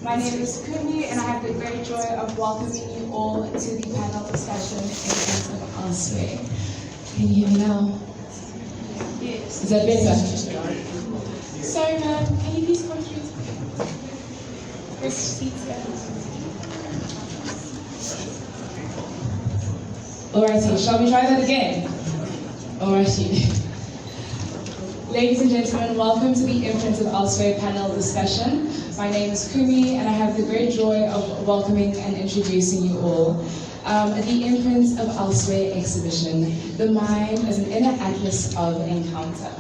My name is Kumi, and I have the great joy of welcoming you all to the panel discussion in terms of Elsewhere. Can you hear me now? Yes. Is that better? Sorry, ma'am. Can you please come through? This seat here. Alrighty, shall we try that again? Alrighty. Ladies and gentlemen, welcome to the Imprint of Elsewhere panel discussion. My name is Kumi, and I have the great joy of welcoming and introducing you all. The Imprint of Elsewhere exhibition, The Mind as an Inner Atlas of Encounter.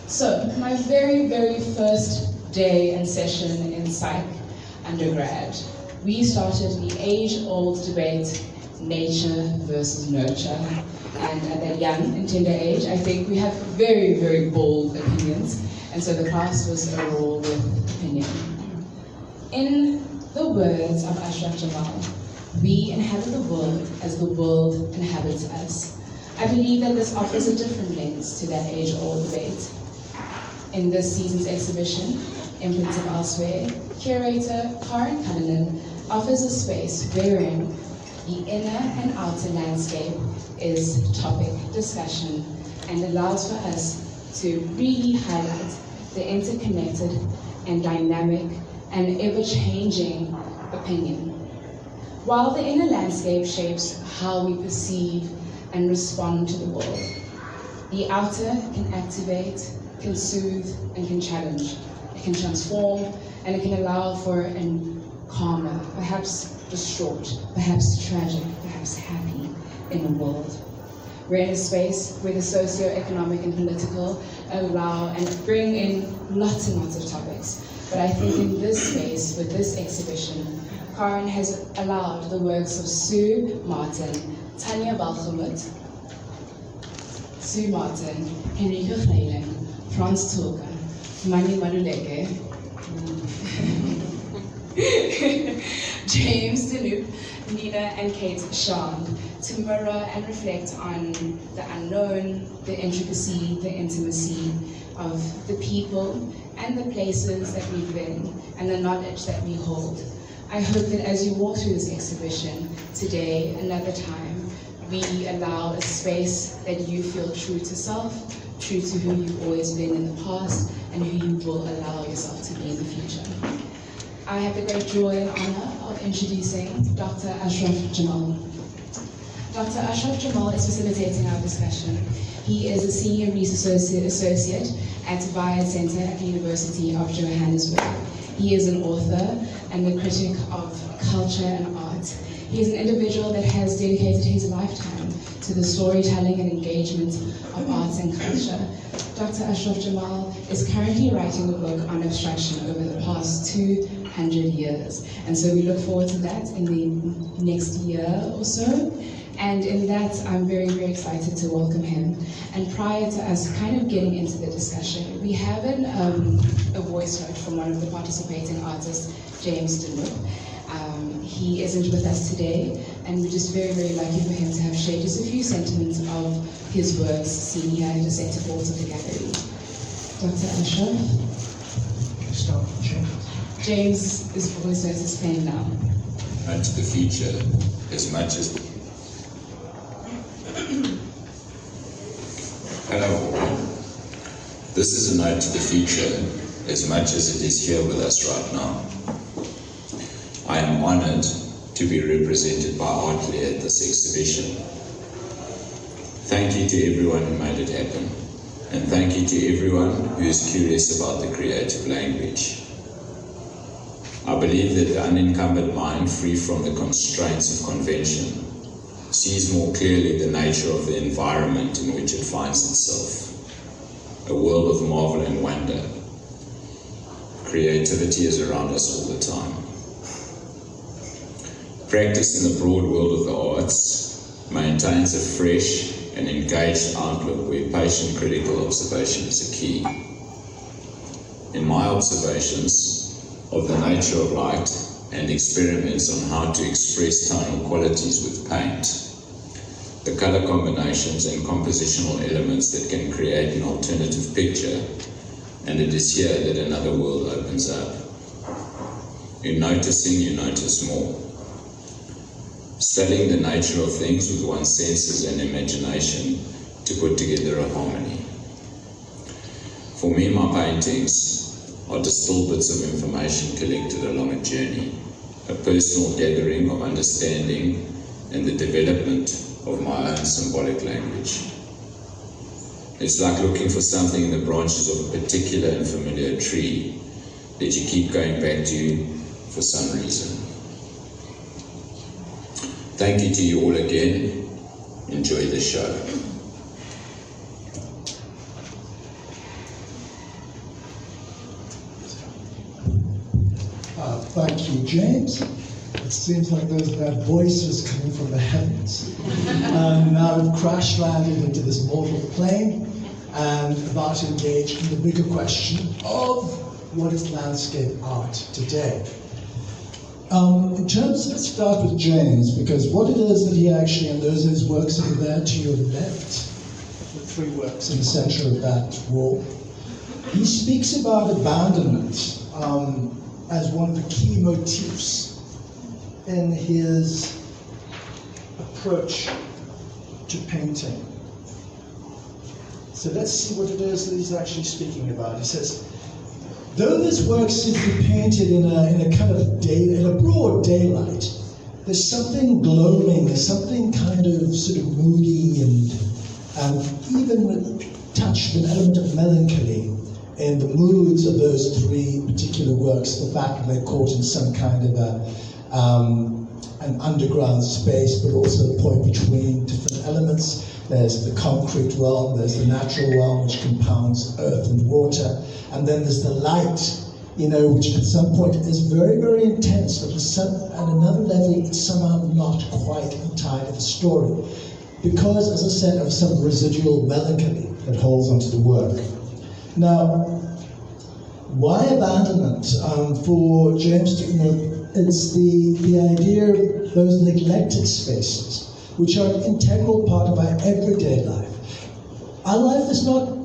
So, my very, very first day and session in Psych undergrad, we started the age-old debate, nature versus nurture. And at that young and tender age, I think we have very, very bold opinions. And so the class was overall with opinion. In the words of Ashraf Jamal, we inhabit the world as the world inhabits us. I believe that this offers a different lens to that age-old debate. In this season's exhibition, Imprints of Elsewhere, curator Karen Cullinan offers a space wherein the inner and outer landscape is topic discussion and allows for us to really highlight the interconnected and dynamic and ever-changing opinion. While the inner landscape shapes how we perceive and respond to the world, the outer can activate, can soothe, and can challenge. It can transform, and it can allow for a calmer, perhaps distraught, perhaps tragic, perhaps happy in the world. We're in a space where the socio-economic and political allow and bring in lots and lots of topics. But I think in this space, with this exhibition, Karen has allowed the works of Sue Martin, Tanya Balchamut, Sue Martin, Henrike Greiling, Frans Tulka, Mani Maduleke, James Deloop, Nina and Kate Shand, to mirror and reflect on the unknown, the intricacy, the intimacy of the people and the places that we've been and the knowledge that we hold. I hope that as you walk through this exhibition today, another time, we allow a space that you feel true to self, true to who you've always been in the past, and who you will allow yourself to be in the future. I have the great joy and honor of introducing Dr. Ashraf Jamal. Dr. Ashraf Jamal is facilitating our discussion. He is a senior research associate at Via Center at the University of Johannesburg. He is an author and a critic of culture and art. He is an individual that has dedicated his lifetime to the storytelling and engagement of arts and culture. Dr. Ashraf Jamal is currently writing a book on abstraction over the past 200 years. And so we look forward to that in the next year or so. And in that, I'm very, very excited to welcome him. And prior to us kind of getting into the discussion, we have a voice note from one of the participating artists, James Deloop. He isn't with us today, and we're just very, very lucky for him to have shared just a few sentiments of his works seen here in the center halls of the gallery. Dr. Ashraf? Start, James' voice note is playing now. And to the future, as much as Hello. This is a note to the future, as much as it is here with us right now. I am honored to be represented by Artley at this exhibition. Thank you to everyone who made it happen, and thank you to everyone who is curious about the creative language. I believe that the unencumbered mind, free from the constraints of convention, sees more clearly the nature of the environment in which it finds itself, a world of marvel and wonder. Creativity is around us all the time. Practice in the broad world of the arts maintains a fresh and engaged outlook where patient critical observation is a key. In my observations of the nature of light and experiments on how to express tonal qualities with paint, the color combinations and compositional elements that can create an alternative picture, and it is here that another world opens up. you're noticing, you notice more. Studying the nature of things with one's senses and imagination to put together a harmony. For me, my paintings are distilled bits of information collected along a journey, a personal gathering of understanding and the development of my own symbolic language. It's like looking for something in the branches of a particular and familiar tree that you keep going back to for some reason. Thank you to you all again. Enjoy the show. Thank you, James. It seems like that voice was coming from the heavens. Now we've crash landed into this mortal plane and about to engage in the bigger question of what is landscape art today. In terms, let's start with James, because what it is that he actually, and those are his works that are there to your left, the three works in the center of that wall, he speaks about abandonment as one of the key motifs in his approach to painting. So let's see what it is that he's actually speaking about. He says, though this work seems to be painted in a kind of in a broad daylight, there's something gloaming, there's something kind of sort of moody and even touched with an element of melancholy in the moods of those three particular works, the fact that they're caught in some kind of an underground space, but also a point between different elements. There's the concrete realm, there's the natural realm, which compounds earth and water, and then there's the light, which at some point is very, very intense, but at another level, it's somehow not quite entirely the story. Because, as I said, of some residual melancholy that holds onto the work. Now, why abandonment? For James, it's the idea of those neglected spaces, which are an integral part of our everyday life. Our life does not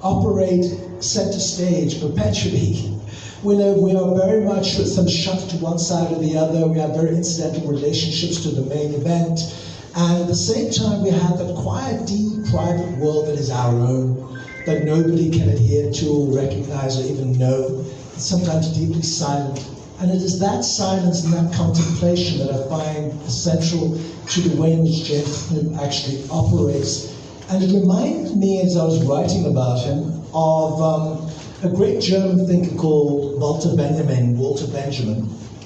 operate center stage perpetually. We are very much shut to one side or the other. We have very incidental relationships to the main event. And at the same time, we have that quiet, deep, private world that is our own, that nobody can adhere to, or recognize, or even know. It's sometimes deeply silent. And it is that silence and that contemplation that I find essential to the way in which James actually operates. And it reminded me, as I was writing about him, of a great German thinker called Walter Benjamin,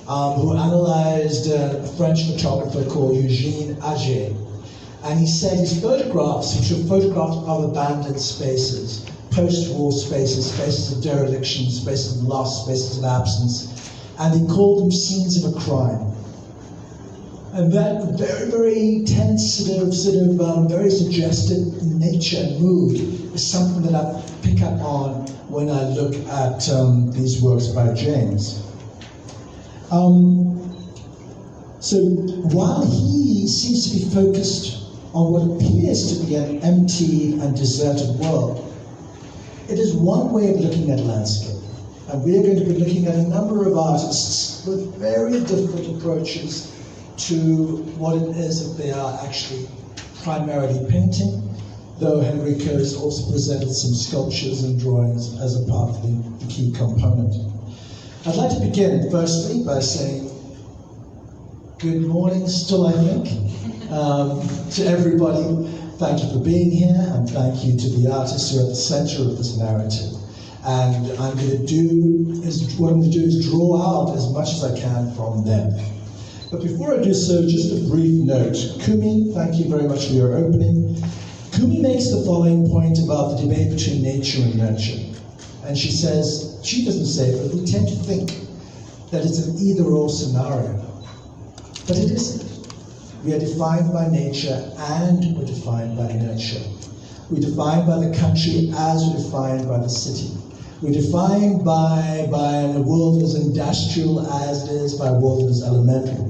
who analyzed a French photographer called Eugène Auger. And he said his photographs, which are photographs of abandoned spaces, post-war spaces, spaces of dereliction, spaces of loss, spaces of absence, and he called them scenes of a crime. And that very, very tense, very suggestive nature and mood is something that I pick up on when I look at these works by James. So while he seems to be focused on what appears to be an empty and deserted world, it is one way of looking at landscape. And we are going to be looking at a number of artists with very different approaches to what it is that they are actually primarily painting, though Henrico has also presented some sculptures and drawings as a part of the key component. I'd like to begin, firstly, by saying good morning still, I think, to everybody. Thank you for being here, and thank you to the artists who are at the center of this narrative. And what I'm going to do is draw out as much as I can from them. But before I do so, just a brief note. Kumi, thank you very much for your opening. Kumi makes the following point about the debate between nature and nurture. And she says, she doesn't say it, but we tend to think that it's an either-or scenario. But it isn't. We are defined by nature and we're defined by nurture. We're defined by the country as we're defined by the city. We're defined by a world that is industrial as it is by a world that is elemental.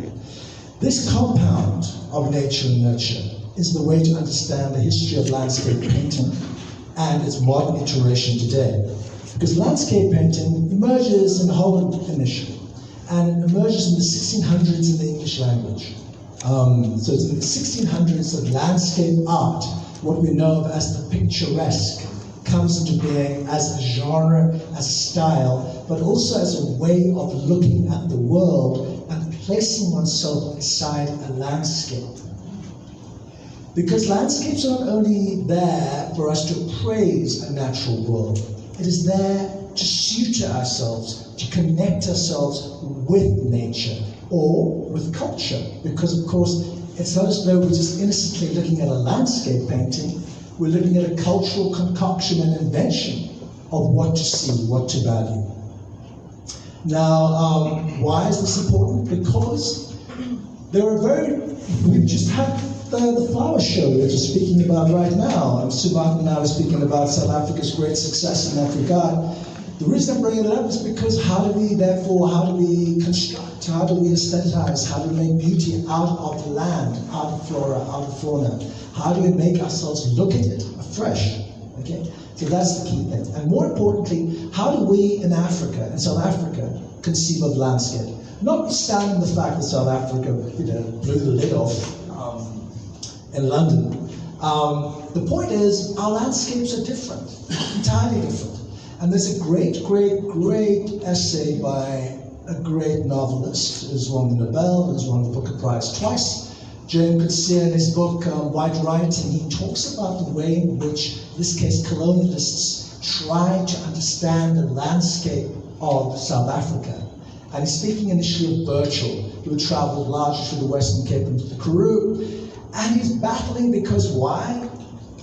This compound of nature and nurture is the way to understand the history of landscape painting and its modern iteration today. Because landscape painting emerges in Holland initially, and it emerges in the 1600s in the English language. So it's in the 1600s that landscape art, what we know of as the picturesque, comes into being as a genre, as a style, but also as a way of looking at the world and placing oneself inside a landscape. Because landscapes are not only there for us to appraise a natural world, it is there to suture ourselves, to connect ourselves with nature or with culture. Because of course, it's not as though we're just innocently looking at a landscape painting, we're looking at a cultural concoction and invention of what to see, what to value. Now, why is this important? Because we've just had the flower show that we're speaking about right now. And Sue Martin and I were speaking about South Africa's great success in that regard. The reason I'm bringing it up is because how do we construct, how do we aesthetize, how do we make beauty out of the land, out of flora, out of fauna? How do we make ourselves look at it afresh? Okay, so that's the key thing. And more importantly, how do we in Africa, in South Africa, conceive of landscape? Notwithstanding the fact that South Africa, blew the lid off in London. The point is, our landscapes are different, entirely different. And there's a great, great, great essay by a great novelist who's won the Nobel, who's won the Booker Prize twice, James Coetzee, in his book White Writing. He talks about the way in which, in this case, colonialists tried to understand the landscape of South Africa. And he's speaking initially of Burchell, who traveled largely through the Western Cape into the Karoo. And he's battling because why?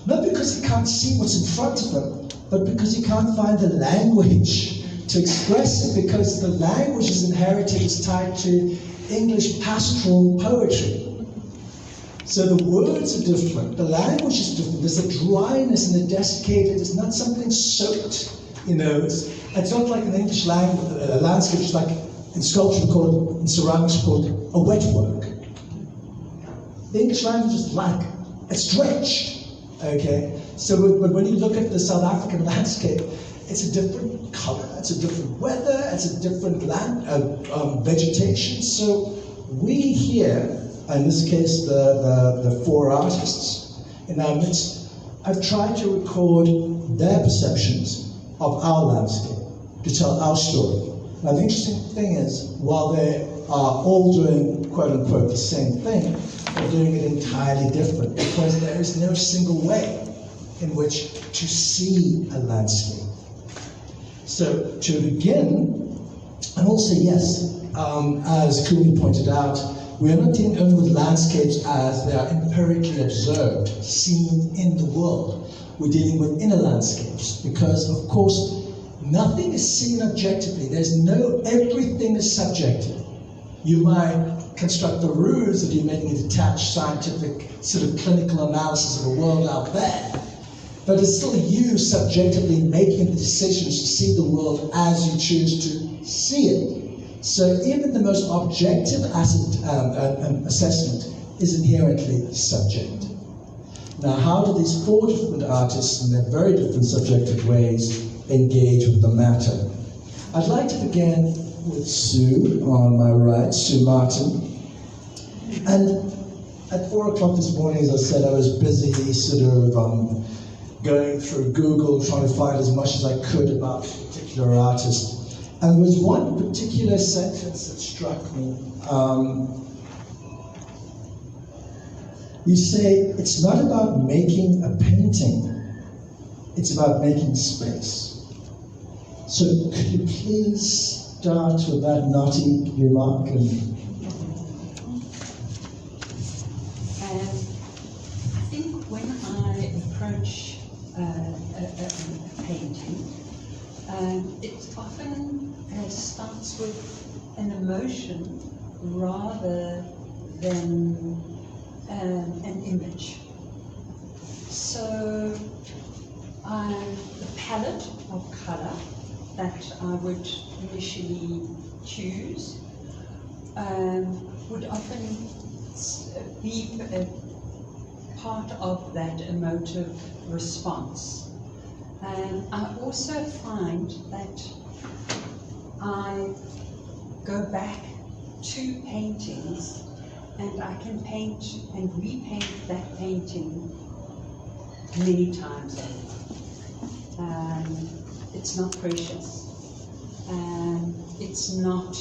Not because he can't see what's in front of him, but because he can't find the language to express it, because the language is inherited, is tied to English pastoral poetry. So the words are different, the language is different, there's a dryness and a desiccated, it's not something soaked, it's not like an English landscape, it's like in sculpture in ceramics called a wetwork. The English language is like, it's drenched, okay? So but when you look at the South African landscape, it's a different color, it's a different weather, it's a different vegetation. So we here, in this case the four artists in our midst, have tried to record their perceptions of our landscape, to tell our story. Now the interesting thing is, while they are all doing quote-unquote the same thing, they're doing it entirely different, because there is no single way in which to see a landscape. So to begin, and also yes, as Kumi pointed out, we are not dealing only with landscapes as they are empirically observed, seen in the world. We're dealing with inner landscapes, because of course, nothing is seen objectively. Everything is subjective. You might construct the ruse that you're making a detached scientific sort of clinical analysis of the world out there, but it's still you subjectively making the decisions to see the world as you choose to see it. So even the most objective assessment is inherently subjective. Now, how do these four different artists, in their very different subjective ways, engage with the matter? I'd like to begin with Sue on my right, Sue Martin. And at 4 o'clock this morning, as I said, I was busy sort of going through Google, trying to find as much as I could about a particular artist. And there was one particular sentence that struck me. You say, it's not about making a painting, it's about making space. So could you please start with that naughty remark? I think when I approach a painting, it often starts with an emotion rather than an image. So the palette of color that I would initially choose would often be part of that emotive response. I also find that I go back to paintings and I can paint and repaint that painting many times over. It's not precious. It's not,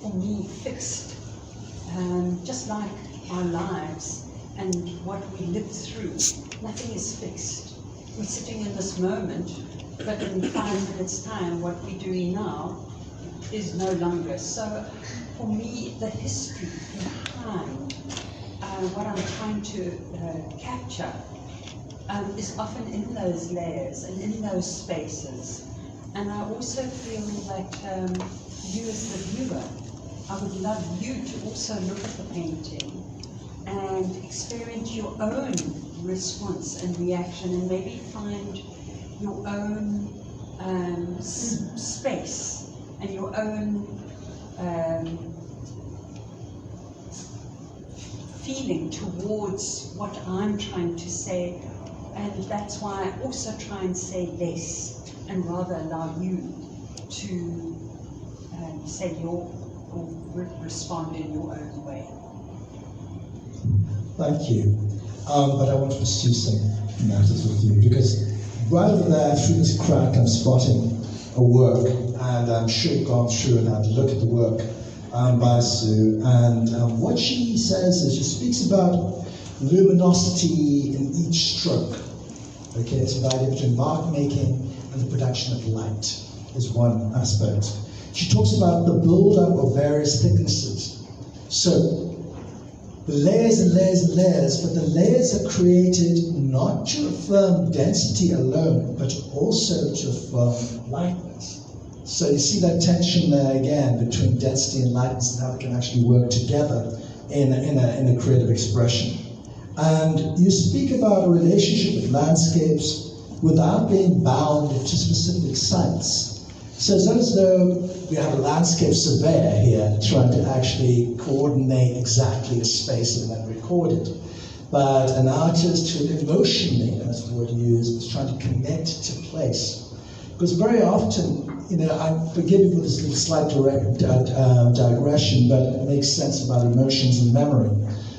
for me, fixed. Just like our lives and what we live through, nothing is fixed. We're sitting in this moment, but in 5 minutes' time, what we're doing now is no longer. So for me, the history behind what I'm trying to capture is often in those layers and in those spaces. And I also feel that you as the viewer, I would love you to also look at the painting and experience your own response and reaction, and maybe find your own space and your own feeling towards what I'm trying to say. And that's why I also try and say less and rather allow you to say or respond in your own way. Thank you. But I want to pursue some matters with you, because right over there through this crack I'm spotting a work, and I'm sure you've gone through and had a look at the work by Sue, and what she says is she speaks about luminosity in each stroke. Okay, it's the idea between mark making and the production of light is one aspect. She talks about the build-up of various thicknesses. So the layers and layers and layers, but the layers are created not to affirm density alone, but also to affirm lightness. So you see that tension there again between density and lightness and how they can actually work together in a creative expression. And you speak about a relationship with landscapes without being bound to specific sites. So it's not as though we have a landscape surveyor here trying to actually coordinate exactly a space and then record it. But an artist who emotionally, and that's the word used, is trying to connect to place. Because very often, I forgive you for this little slight digression, but it makes sense about emotions and memory.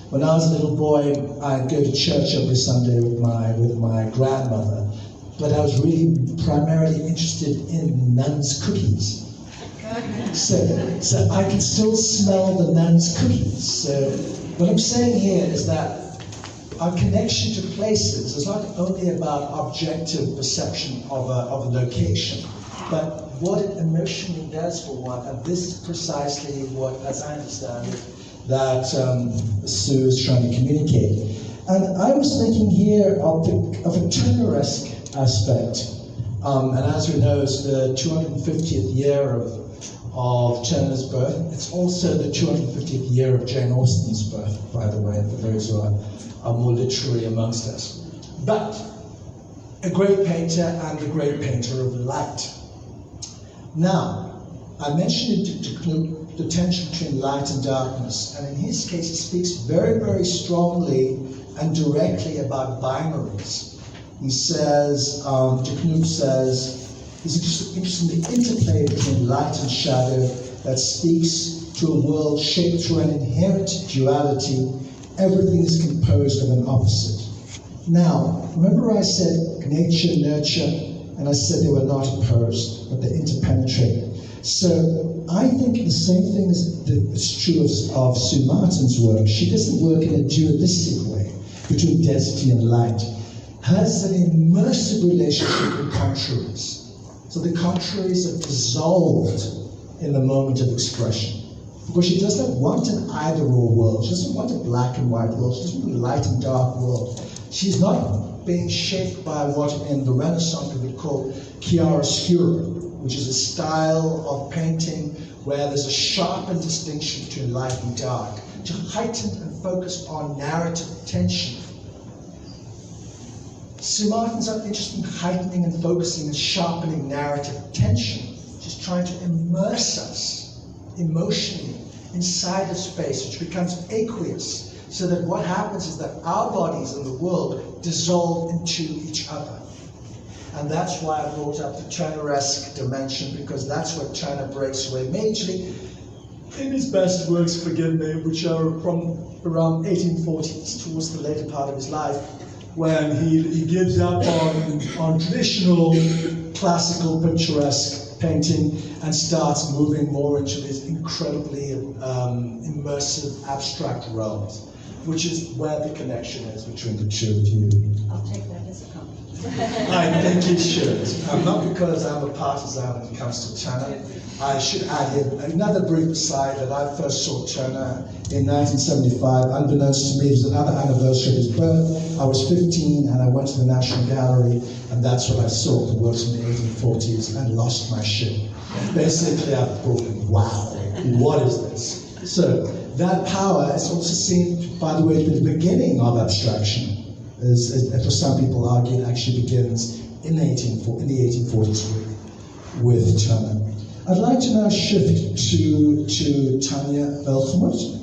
When I was a little boy, I'd go to church every Sunday with my grandmother, but I was really primarily interested in nuns' cookies. So I can still smell the nuns' cookies. So what I'm saying here is that our connection to places is not only about objective perception of a location, but what it emotionally does for one. And this is precisely what, as I understand it, that Sue is trying to communicate. And I was thinking here of a Turneresque aspect. And as we know, it's the 250th year of Turner's birth. It's also the 250th year of Jane Austen's birth, by the way, for those who are more literary amongst us. But a great painter and a great painter of light. Now, I mentioned it to the tension between light and darkness, and in his case, he speaks very, very strongly and directly about binaries. He says, de Knuth says, he's interested in the interplay between light and shadow that speaks to a world shaped through an inherent duality. Everything is composed of an opposite. Now, remember I said nature, nurture, and I said they were not opposed, but they interpenetrate. So I think the same thing is true of Sue Martin's work. She doesn't work in a dualistic way between density and light. Has an immersive relationship with contraries. So the contraries are dissolved in the moment of expression. Because she doesn't want an either-or world. She doesn't want a black and white world. She doesn't want a light and dark world. She's not being shaped by what in the Renaissance we would call chiaroscuro, which is a style of painting where there's a sharpened distinction between light and dark, to heighten and focus on narrative tension. Sue Martin's not interested in heightening and focusing and sharpening narrative tension. She's trying to immerse us emotionally inside a space which becomes aqueous, so that what happens is that our bodies and the world dissolve into each other. And that's why I brought up the China-esque dimension, because that's what China breaks away majorly in his best works, forgive me, which are from around 1840s, towards the later part of his life, when he gives up on traditional classical picturesque painting and starts moving more into these incredibly immersive abstract realms, which is where the connection is between the two of you. I'll take that as a compliment. I think it should. Not because I'm a partisan when it comes to China. I should add in another brief aside that I first saw Turner in 1975. Unbeknownst to me, it was another anniversary of his birth. I was 15 and I went to the National Gallery, and that's what I saw, the works from the 1840s, and lost my shit. Basically, I thought, wow, what is this? So that power is also seen, by the way, at the beginning of abstraction. As for some people argue, it actually begins in the 1840s with Turner. I'd like to now shift to Tanya Belgemert.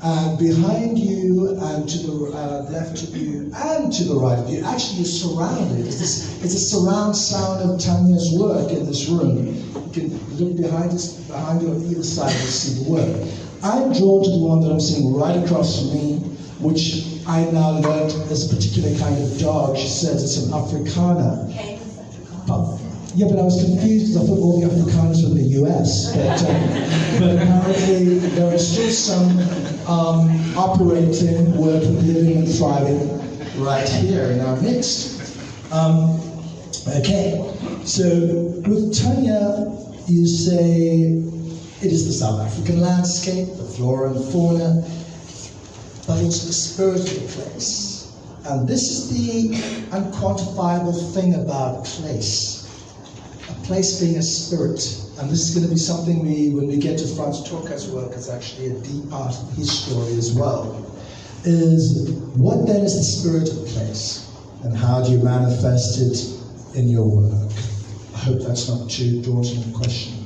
And behind you and to the left of you and to the right of you, actually you're surrounded. It's a surround sound of Tanya's work in this room. You can look behind you on either side and see the work. I'm drawn to the one that I'm seeing right across from me, which I now learned is a particular kind of dog. She says it's an Afrikaner. Yeah, but I was confused because I thought all the Afrikaners were in the US. But apparently there is still some operating, working, living and thriving right here in our midst. Okay, so with Tanya, you say it is the South African landscape, the flora and fauna, but it's the spirit of the place. And this is the unquantifiable thing about place. A place being a spirit. And this is going to be something when we get to Franz Torka's work, it's actually a deep part of his story as well, is what then is the spirit of the place? And how do you manifest it in your work? I hope that's not too daunting a question.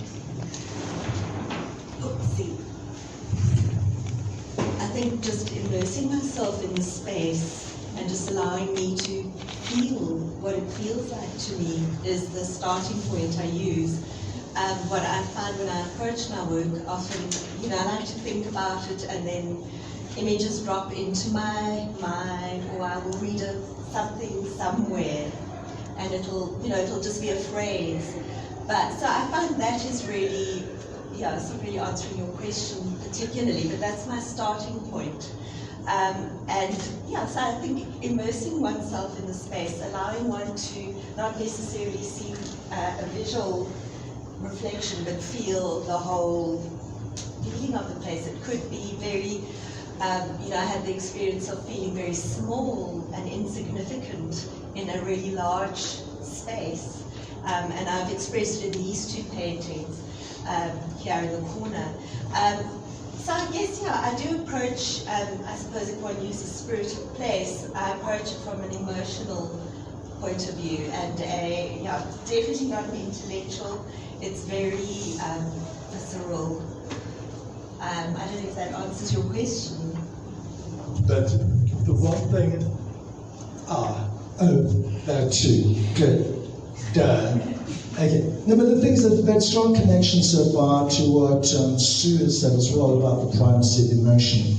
I think just immersing myself in the space and just allowing me to feel what it feels like to me is the starting point I use. What I find when I approach my work, often, I like to think about it and then images drop into my mind, or I will read something somewhere and it'll just be a phrase. So I find that is really, it's not really answering your question particularly, but that's my starting point. So I think immersing oneself in the space, allowing one to not necessarily see a visual reflection, but feel the whole feeling of the place. It could be very, I had the experience of feeling very small and insignificant in a really large space. And I've expressed it in these two paintings here in the corner. So I guess, I do approach, I suppose if one uses spirit of place, I approach it from an emotional point of view, and definitely not an intellectual. It's very visceral. I don't know if that answers your question. But the one thing, there are two. Good. Done. Okay. No, but the things that strong connection so far to what Sue has said as well about the primacy of emotion.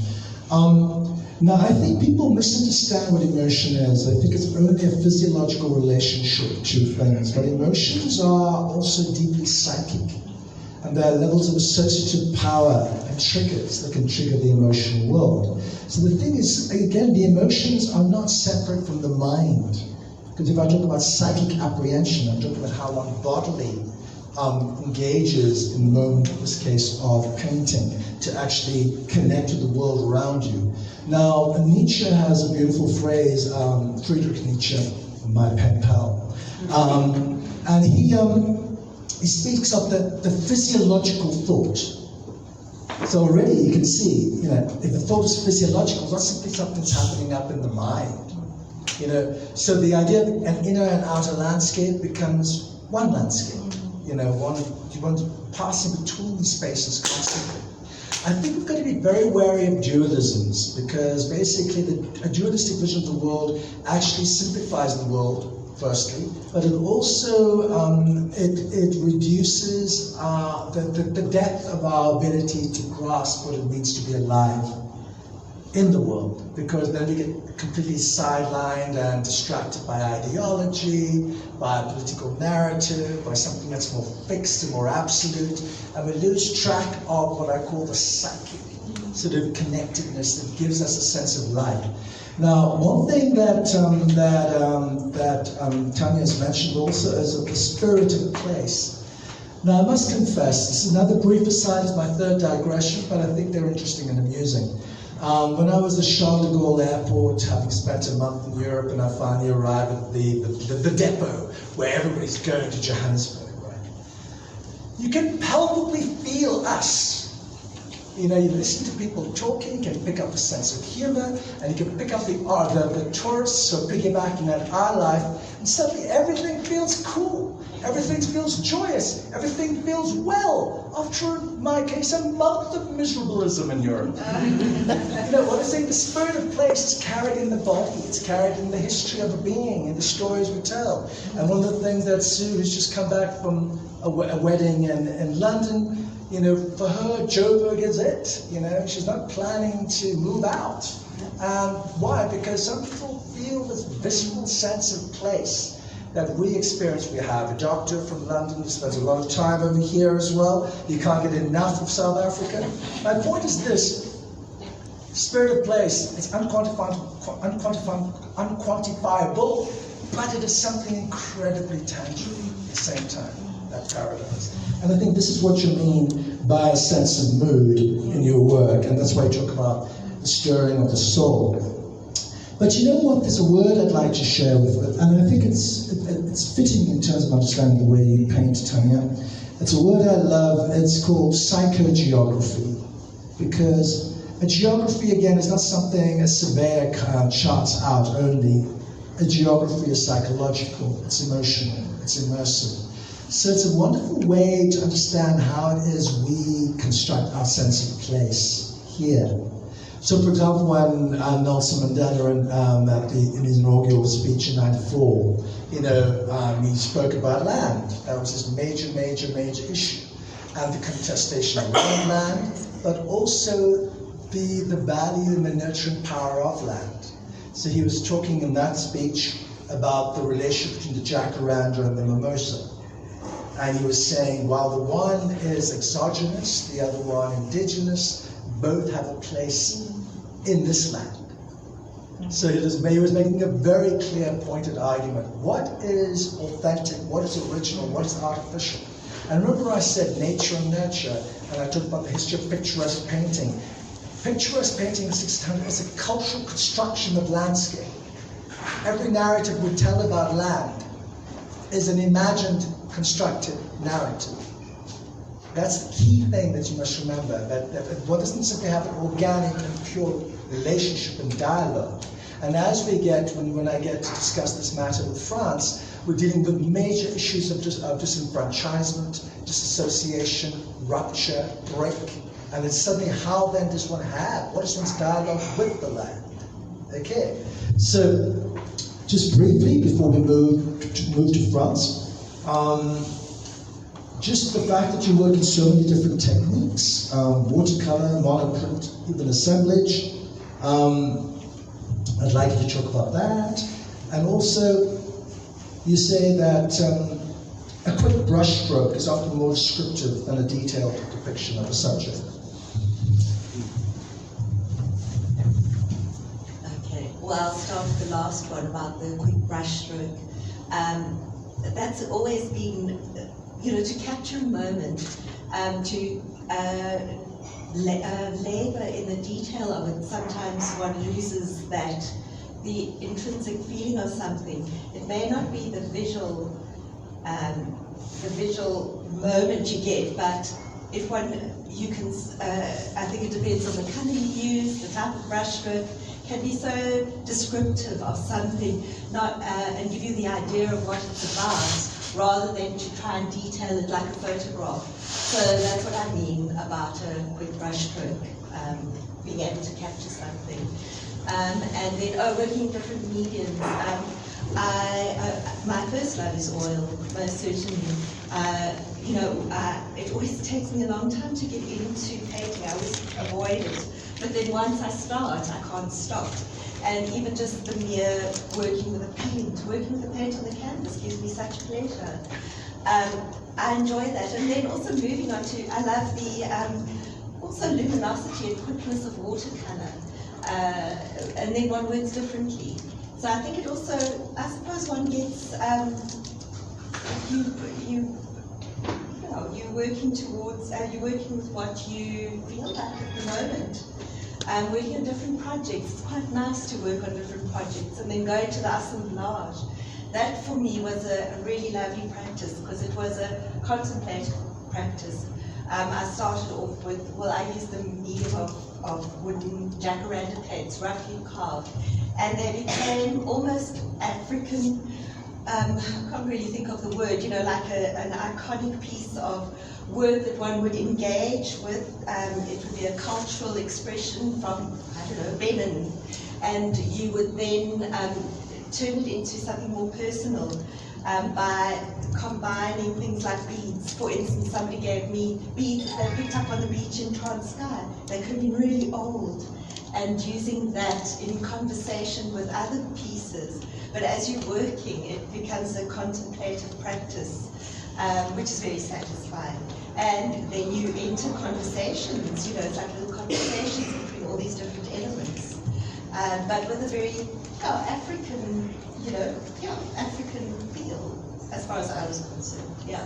Now, I think people misunderstand what emotion is. I think it's only a physiological relationship to things, but emotions are also deeply psychic, and there are levels of associative power and triggers that can trigger the emotional world. So the thing is, again, the emotions are not separate from the mind. Because if I talk about psychic apprehension, I'm talking about how one bodily engages in the moment, in this case, of painting, to actually connect to the world around you. Now, Nietzsche has a beautiful phrase, Friedrich Nietzsche, my pen pal, and he speaks of the physiological thought. So already you can see, if the thought is physiological, it's not simply something's happening up in the mind. So the idea of an inner and outer landscape becomes one landscape. You want to pass in between these spaces constantly. I think we've got to be very wary of dualisms, because basically a dualistic vision of the world actually simplifies the world firstly, but it also it reduces the depth of our ability to grasp what it means to be alive in the world, because then we get completely sidelined and distracted by ideology, by a political narrative, by something that's more fixed and more absolute, and we lose track of what I call the psychic sort of connectedness that gives us a sense of life. Now, one thing that Tanya has mentioned also is the spirit of place. Now, I must confess, this is another brief aside, it's my third digression, but I think they're interesting and amusing. When I was at Charles de Gaulle Airport, having spent a month in Europe, and I finally arrived at the depot where everybody's going to Johannesburg, right? You can palpably feel us. You know, you listen to people talking, you can pick up a sense of humor, and you can pick up the tourists who are piggybacking on our life, and suddenly everything feels cool, everything feels joyous, everything feels well, after, in my case, a month of miserableism in Europe. You know, what I say, the spirit of place is carried in the body, it's carried in the history of a being, in the stories we tell. And one of the things that Sue, who's just come back from a wedding in London, you know, for her, Joburg is it. You know, she's not planning to move out. And why? Because some people feel this visceral sense of place that we experience. We have a doctor from London who spends a lot of time over here as well. You can't get enough of South Africa. My point is this: spirit of place, it's unquantifiable, but it is something incredibly tangible at the same time. That paradox. And I think this is what you mean by a sense of mood in your work, and that's why you talk about the stirring of the soul. But you know what? There's a word I'd like to share with it, and I think it's fitting in terms of understanding the way you paint, Tanya. It's a word I love. It's called psychogeography, because a geography, again, is not something a surveyor charts out only. A geography is psychological, it's emotional, it's immersive. So it's a wonderful way to understand how it is we construct our sense of place here. So, for example, when Nelson Mandela in his inaugural speech in '94, you know, he spoke about land. That was his major issue, and the contestation around land, but also the value and the nurturing power of land. So he was talking in that speech about the relationship between the jacaranda and the mimosa. And he was saying, while the one is exogenous, the other one indigenous, both have a place in this land. So he was making a very clear, pointed argument. What is authentic? What is original? What is artificial? And remember I said nature and nurture, and I talked about the history of picturesque painting. Picturesque painting is a cultural construction of landscape. Every narrative we tell about land is an imagined, constructed narrative. That's the key thing that you must remember, that one doesn't simply have an organic and pure relationship and dialogue. And as we get, when I get to discuss this matter with France, we're dealing with major issues of disenfranchisement, disassociation, rupture, break, and it's suddenly how then does one have, what is one's dialogue with the land? Okay, so just briefly before we move to France, just the fact that you work in so many different techniques, watercolor, monoprint, even assemblage. I'd like you to talk about that. And also, you say that a quick brushstroke is often more descriptive than a detailed depiction of a subject. Okay, well, I'll start with the last one about the quick brushstroke. That's always been, to capture a moment, to labor in the detail of it. Sometimes one loses the intrinsic feeling of something. It may not be the visual moment you get, but if you can, I think it depends on the color you use, the type of brushstroke, can be so descriptive of something, and give you the idea of what it's about, rather than to try and detail it like a photograph. So that's what I mean about a quick brushstroke, being able to capture something. And then working in different mediums. My first love is oil, most certainly. It always takes me a long time to get into painting. I always avoid it. But then once I start, I can't stop. And even just the mere working with the paint on the canvas gives me such pleasure. I enjoy that. And then also moving on to, I love the also luminosity and quickness of watercolor. And then one works differently. So I think it also, I suppose one gets, you're working towards, you're working with what you feel like at the moment. Working on different projects, it's quite nice to work on different projects and then going to the assemblage. That for me was a really lovely practice because it was a contemplative practice. I started off with, I used the medium of wooden jacaranda plates, roughly carved, and they became almost African, I can't really think of the word, like an iconic piece of work that one would engage with. It would be a cultural expression from, Benin, and you would then turn it into something more personal by combining things like beads. For instance, somebody gave me beads that they picked up on the beach in Transkei. They could have been really old, and using that in conversation with other pieces. But as you're working, it becomes a contemplative practice, which is very satisfying. And then you enter conversations, it's like little conversations between all these different elements. But with a very African, African feel, as far as I was concerned, yeah.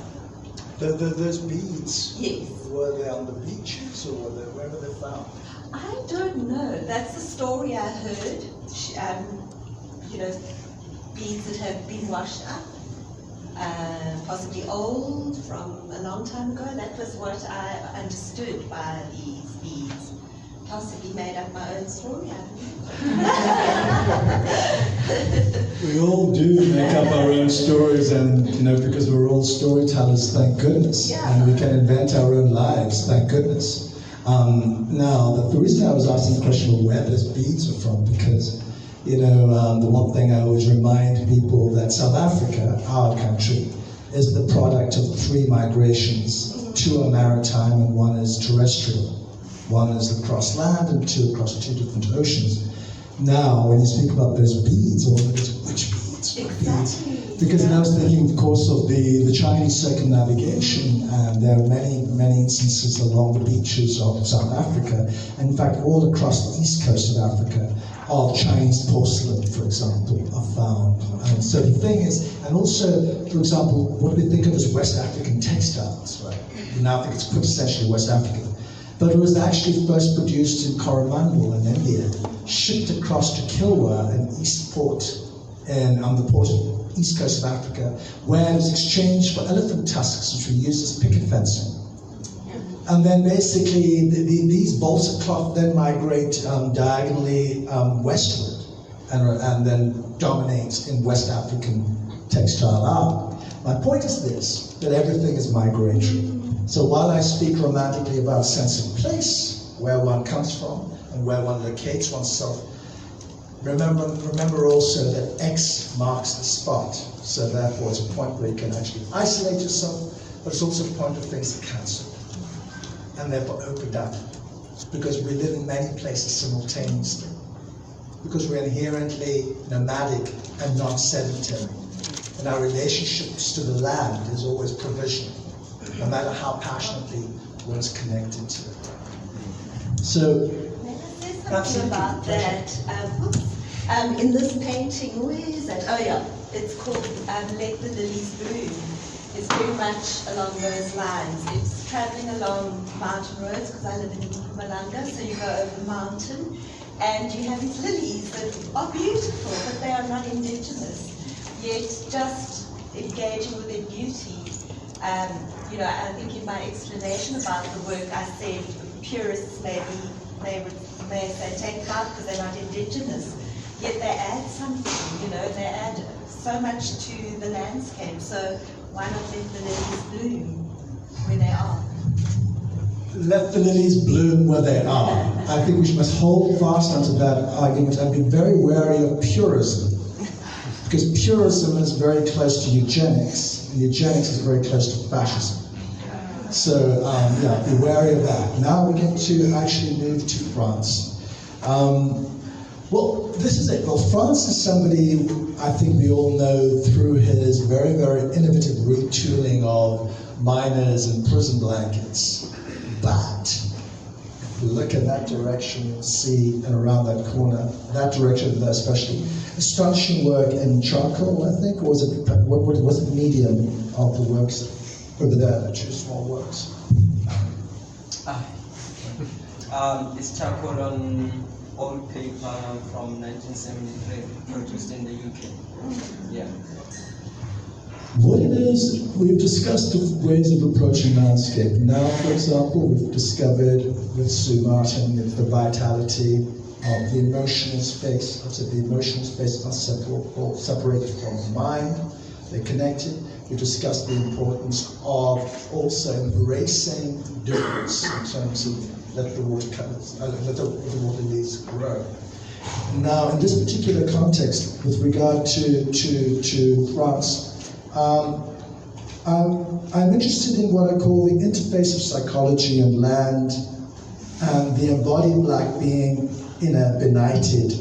Those beads, Yes. were they on the beaches or where were they found? I don't know. That's the story I heard. Beads that have been washed up, possibly old from a long time ago. That was what I understood by these beads. Possibly made up my own story. We all do make up our own stories, and because we're all storytellers, thank goodness, Yeah. and we can invent our own lives, thank goodness. Now, the reason I was asking the question of where those beads are from, because the one thing I always remind people that South Africa, our country, is the product of 3 migrations. 2 are maritime and 1 is terrestrial. 1 is across land and 2 across 2 different oceans. Now, when you speak about those beads, which beads? Exactly. Because I was thinking, of course, of the Chinese circumnavigation, and there are many instances along the beaches of South Africa, and in fact, all across the east coast of Africa, of Chinese porcelain, for example, are found. And so the thing is, and also, for example, what we think of as West African textiles, right? We now think it's quintessentially West African. But it was actually first produced in Coromandel in India, shipped across to Kilwa, an east port, on the port of east coast of Africa, where it was exchanged for elephant tusks, which were used as picket fencing. And then basically, these bolts of cloth then migrate diagonally westward, and then dominate in West African textile art. My point is this, that everything is migratory. So while I speak romantically about a sense of place, where one comes from, and where one locates oneself, remember also that X marks the spot. So therefore it's a point where you can actually isolate yourself, but it's also a point of things cancelled, and therefore opened up. Because we live in many places simultaneously. Because we're inherently nomadic and non-sedentary. And our relationships to the land is always provisional, no matter how passionately one's connected to it. So, May I say something about that? In this painting, where is that? Oh yeah, it's called Let the Lilies Bloom. It's very much along those lines. It's traveling along mountain roads, because I live in Mpumalanga, so you go over the mountain, and you have these lilies that are beautiful, but they are not indigenous. Yet just engaging with their beauty. I think in my explanation about the work, I said purists may say take them out because they're not indigenous. Yet they add something, they add so much to the landscape. So why not let the lilies bloom where they are? let the lilies bloom where they are. I think we must hold fast unto that argument and be very wary of purism. Because purism is very close to eugenics, and eugenics is very close to fascism. So, yeah, be wary of that. Now we're going to actually move to France. Well, this is it. Well, France is somebody I think we all know through his very, very innovative retooling of miners and prison blankets. But if you look in that direction, you'll see, and around that corner, that direction there especially, astonishing work in charcoal, I think, or was it the medium of the works over there, the two small works? It's charcoal on old paper from 1973, produced in the UK. Yeah. What it is, we've discussed the ways of approaching landscape. Now, for example, we've discovered with Sue Martin the vitality of the emotional space. I said the emotional space are separated from the mind. They're connected. We discussed the importance of also embracing difference in terms of let the water leaves grow. Now, in this particular context, with regard to France, I'm interested in what I call the interface of psychology and land, and the embodied black being in a benighted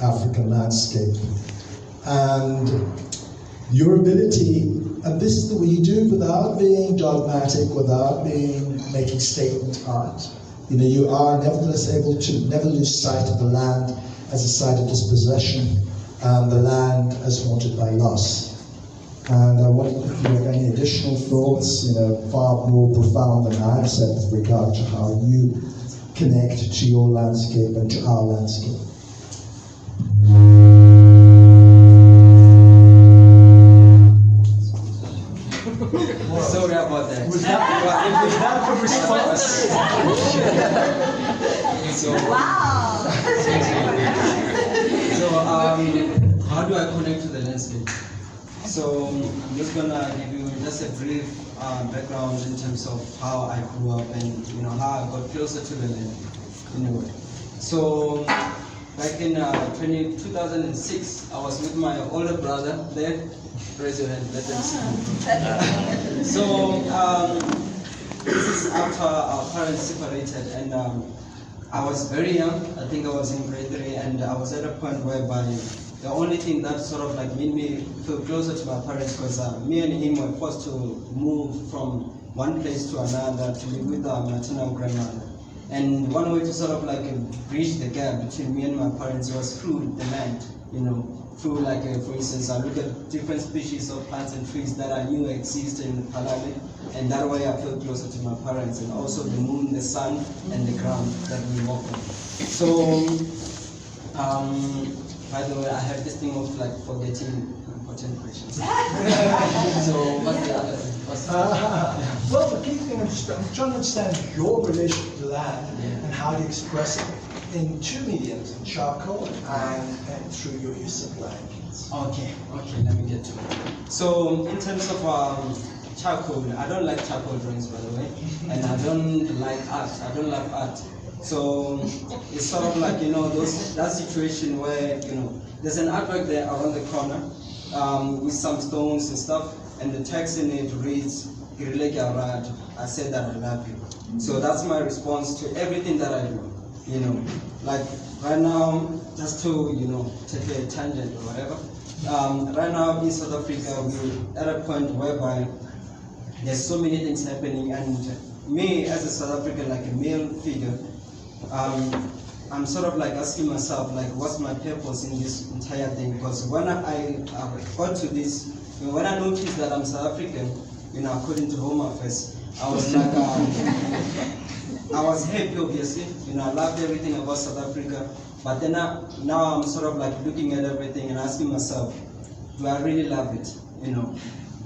African landscape, and your ability. And this is the way you do it without being dogmatic, without making statement art. You know, you are nevertheless able to never lose sight of the land as a site of dispossession, and the land as haunted by loss. And I wonder if you have any additional thoughts, far more profound than I've said with regard to how you connect to your landscape and to our landscape. Sorry about that. Was that a response? How do I connect to the landscape? So I'm just gonna give you just a brief background in terms of how I grew up and how I got closer to the land. So back in 2006, I was with my older brother there. Raise your hand, let them see. So this is after our parents separated, and I was very young. I think I was in grade 3, and I was at a point whereby the only thing that sort of like made me feel closer to my parents was me and him were forced to move from one place to another to live with our maternal grandmother. And one way to sort of like bridge the gap between me and my parents was through the land, through like, for instance, I look at different species of plants and trees that I knew exist in Palale, and that way I felt closer to my parents, and also the moon, the sun, and the ground that we walk on. So, by the way, I have this thing of like forgetting important questions. So, what's the other thing? Well, the key thing I'm trying to understand your relationship to land and how you express it in two mediums, in charcoal and through your use of blankets. Okay, let me get to it. So, in terms of charcoal, I don't like charcoal drawings, by the way, and I don't like art. I don't love art. So it's sort of like that situation where there's an artwork there around the corner with some stones and stuff, and the text in it reads "Girileke Arad, I said that I love you." So that's my response to everything that I do. Like right now, just to take a tangent or whatever. Right now in South Africa, we're at a point whereby there's so many things happening, and me as a South African, like a male figure, I'm sort of like asking myself, like, what's my purpose in this entire thing? Because when I got to this, when I noticed that I'm South African, according to Home Affairs, I was like, I was happy, obviously. I loved everything about South Africa. But then now I'm sort of like looking at everything and asking myself, do I really love it?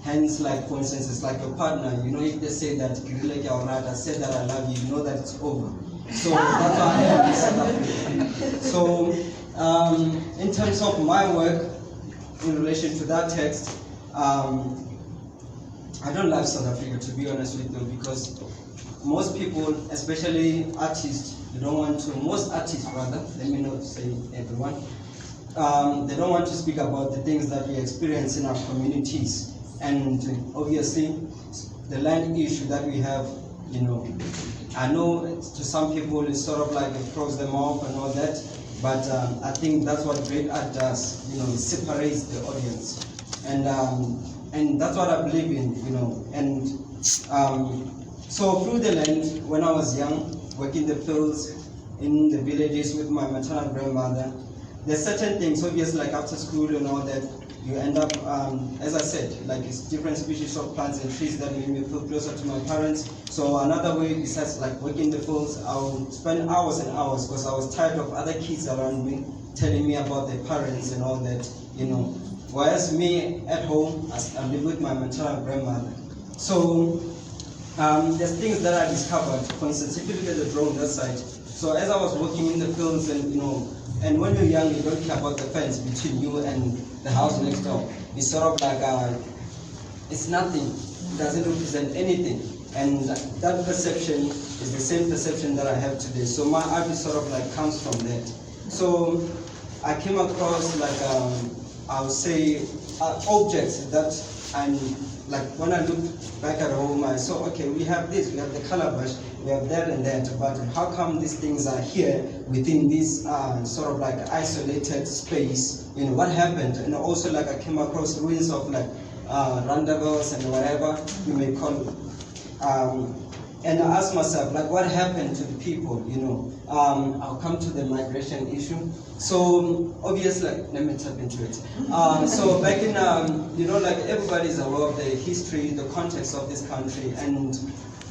Hence, like for instance, it's like your partner. If they say that Girileke Arad, I said that I love you, that it's over. So that's why I have this South Africa. So in terms of my work in relation to that text, I don't love South Africa, to be honest with you, because most people, especially artists, most artists rather, let me not say everyone, they don't want to speak about the things that we experience in our communities. And obviously, the land issue that we have, I know to some people it's sort of like it throws them off and all that, but I think that's what great art does, it separates the audience. And that's what I believe in, and so through the land, when I was young, working the fields, in the villages with my maternal grandmother, there's certain things, obviously, like after school and all that, you end up, as I said, like it's different species of plants and trees that make me feel closer to my parents. So another way, besides like working the fields, I would spend hours and hours because I was tired of other kids around me telling me about their parents and all that, Whereas me at home, I live with my maternal grandmother. So there's things that I discovered. For instance, if you look at the drawing that side. So as I was working in the fields and when you're young, you don't care about the fence between you and the house next door. It's sort of like, it's nothing. It doesn't represent anything. And that perception is the same perception that I have today. So my art is sort of like comes from that. So I came across like, I would say, objects that I'm, like when I look back at home, I saw, okay, we have this, we have the calabash, we have that and that, but how come these things are here within this sort of like isolated space? What happened? And also like I came across ruins of like roundabouts and whatever you may call it. And I asked myself, like, what happened to the people, I'll come to the migration issue. So, obviously, let me tap into it. So back in, like everybody's aware of the history, the context of this country, and,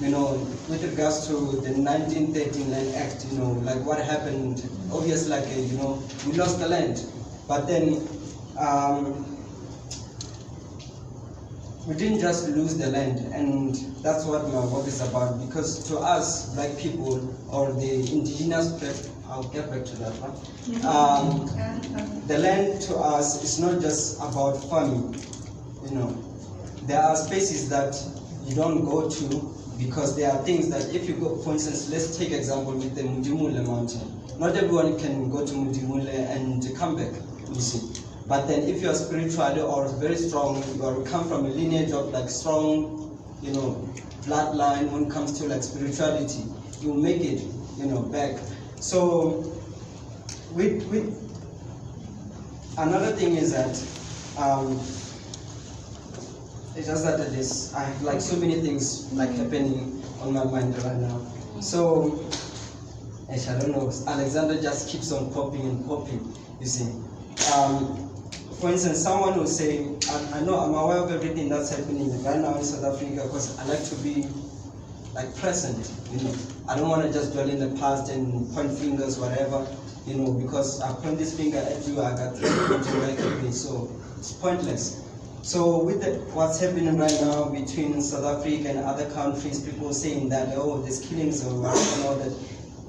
with regards to the 1913 Land Act, like what happened, obviously, like, we lost the land. But then, we didn't just lose the land, and that's what my work is about, because to us, black people, or the indigenous people, I'll get back to that one. The land to us is not just about farming, There are spaces that you don't go to, because there are things that if you go, for instance, let's take example with the Mudimule mountain. Not everyone can go to Mudimule and come back, you see. But then if you're spiritually or very strong, you come from a lineage of like strong, bloodline when it comes to like spirituality, you make it, back. So with another thing is that it's just that I have like so many things like happening on my mind right now. So I don't know, Alexander just keeps on popping and popping, you see. For instance, someone will say, I know I'm aware of everything that's happening right now in South Africa because I like to be like present, I don't want to just dwell in the past and point fingers, whatever, because I point this finger at you, I got to like at me, so it's pointless. So with what's happening right now between South Africa and other countries, people saying that, oh, there's killings or whatever and all that.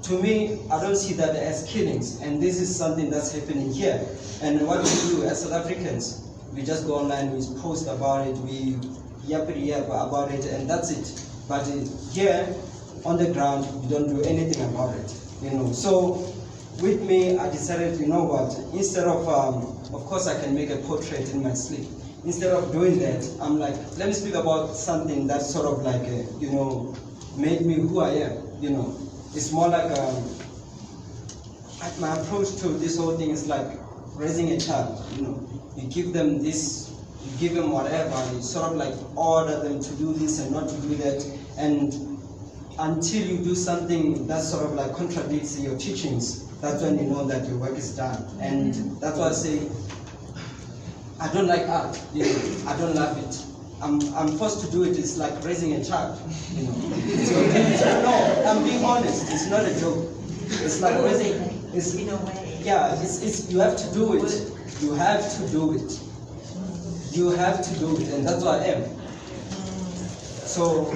To me, I don't see that as killings, and this is something that's happening here. And what we do as South Africans, we just go online, we post about it, we yap about it, and that's it. But here, on the ground, we don't do anything about it, So with me, I decided, instead of course I can make a portrait in my sleep. Instead of doing that, I'm like, let me speak about something that sort of like, made me who I am, It's more like my approach to this whole thing is like raising a child. You give them this, you give them whatever, you sort of like order them to do this and not to do that, and until you do something that sort of like contradicts your teachings, that's when you know that your work is done. And that's why I say I don't like art. I don't love it. I'm forced to do it. It's like raising a child, So, no, I'm being honest. It's not a joke. It's like raising. It's in a way. Yeah, it's you have to do it. You have to do it. You have to do it, and that's what I am. So.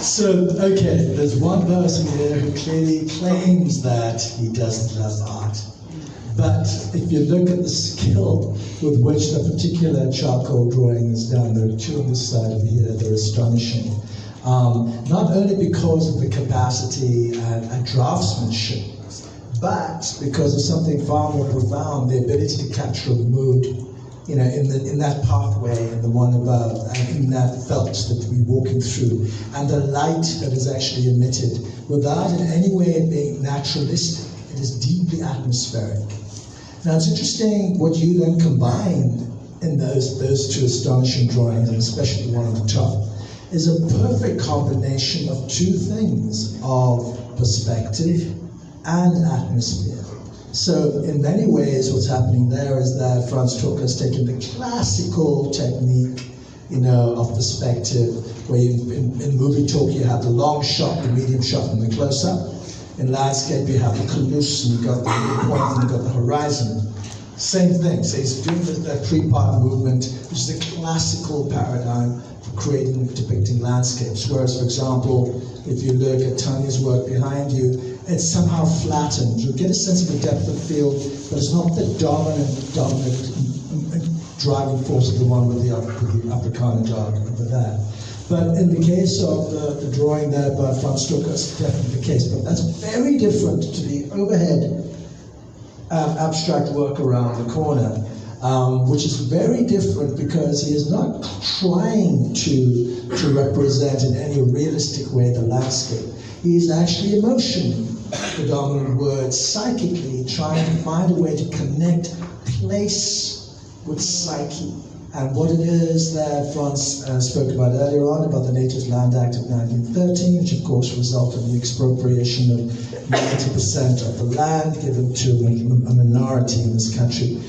So, okay, there's one person here who clearly claims that he doesn't love art. But if you look at the skill with which the particular charcoal drawing is done, there are two on this side of here, they're astonishing. Not only because of the capacity and draftsmanship, but because of something far more profound, the ability to capture a mood, in that pathway and the one above, and in that felt that we're walking through, and the light that is actually emitted, without in any way being naturalistic. It is deeply atmospheric. Now it's interesting what you then combined in those two astonishing drawings, and especially the one on the top, is a perfect combination of two things, of perspective and atmosphere. So in many ways what's happening there is that Franz Tucker has taken the classical technique, of perspective, where in movie talk you have the long shot, the medium shot, and the close-up. In landscape you have the collision, you've got the midpoint, and you've got the horizon. Same thing, so he's doing that three-part movement, which is a classical paradigm for depicting landscapes. Whereas, for example, if you look at Tanya's work behind you, it's somehow flattened. You get a sense of the depth of field, but it's not the dominant driving force of the one with the Afrikaner dog over there. But in the case of the drawing there by Franz Tucker, it's definitely the case. But that's very different to the overhead abstract work around the corner, which is very different because he is not trying to represent in any realistic way the landscape. He is actually emotionally, the dominant word, psychically trying to find a way to connect place with psyche. And what it is that Franz spoke about earlier on, about the Natives Land Act of 1913, which of course resulted in the expropriation of 90% of the land given to a minority in this country.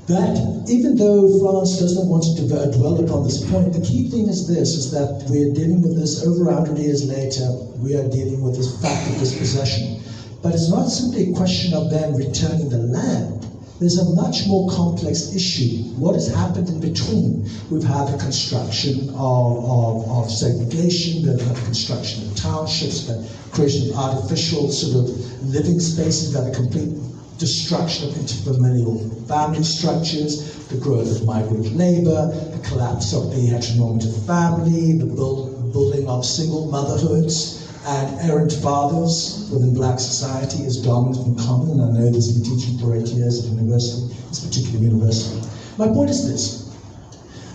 That, even though France doesn't want to dwell upon this point, the key thing is this, is that we're dealing with this over 100 years later, we are dealing with this fact of dispossession. But it's not simply a question of then returning the land. There's a much more complex issue. What has happened in between? We've had the construction of segregation, we've had the construction of townships, the creation of artificial sort of living spaces, we've had a complete destruction of interfamilial family structures, the growth of migrant labor, the collapse of the heteronormative family, the building of single motherhoods, and errant fathers within black society is dominant and common, and I know this in teaching for 8 years at university, this particular university. My point is this.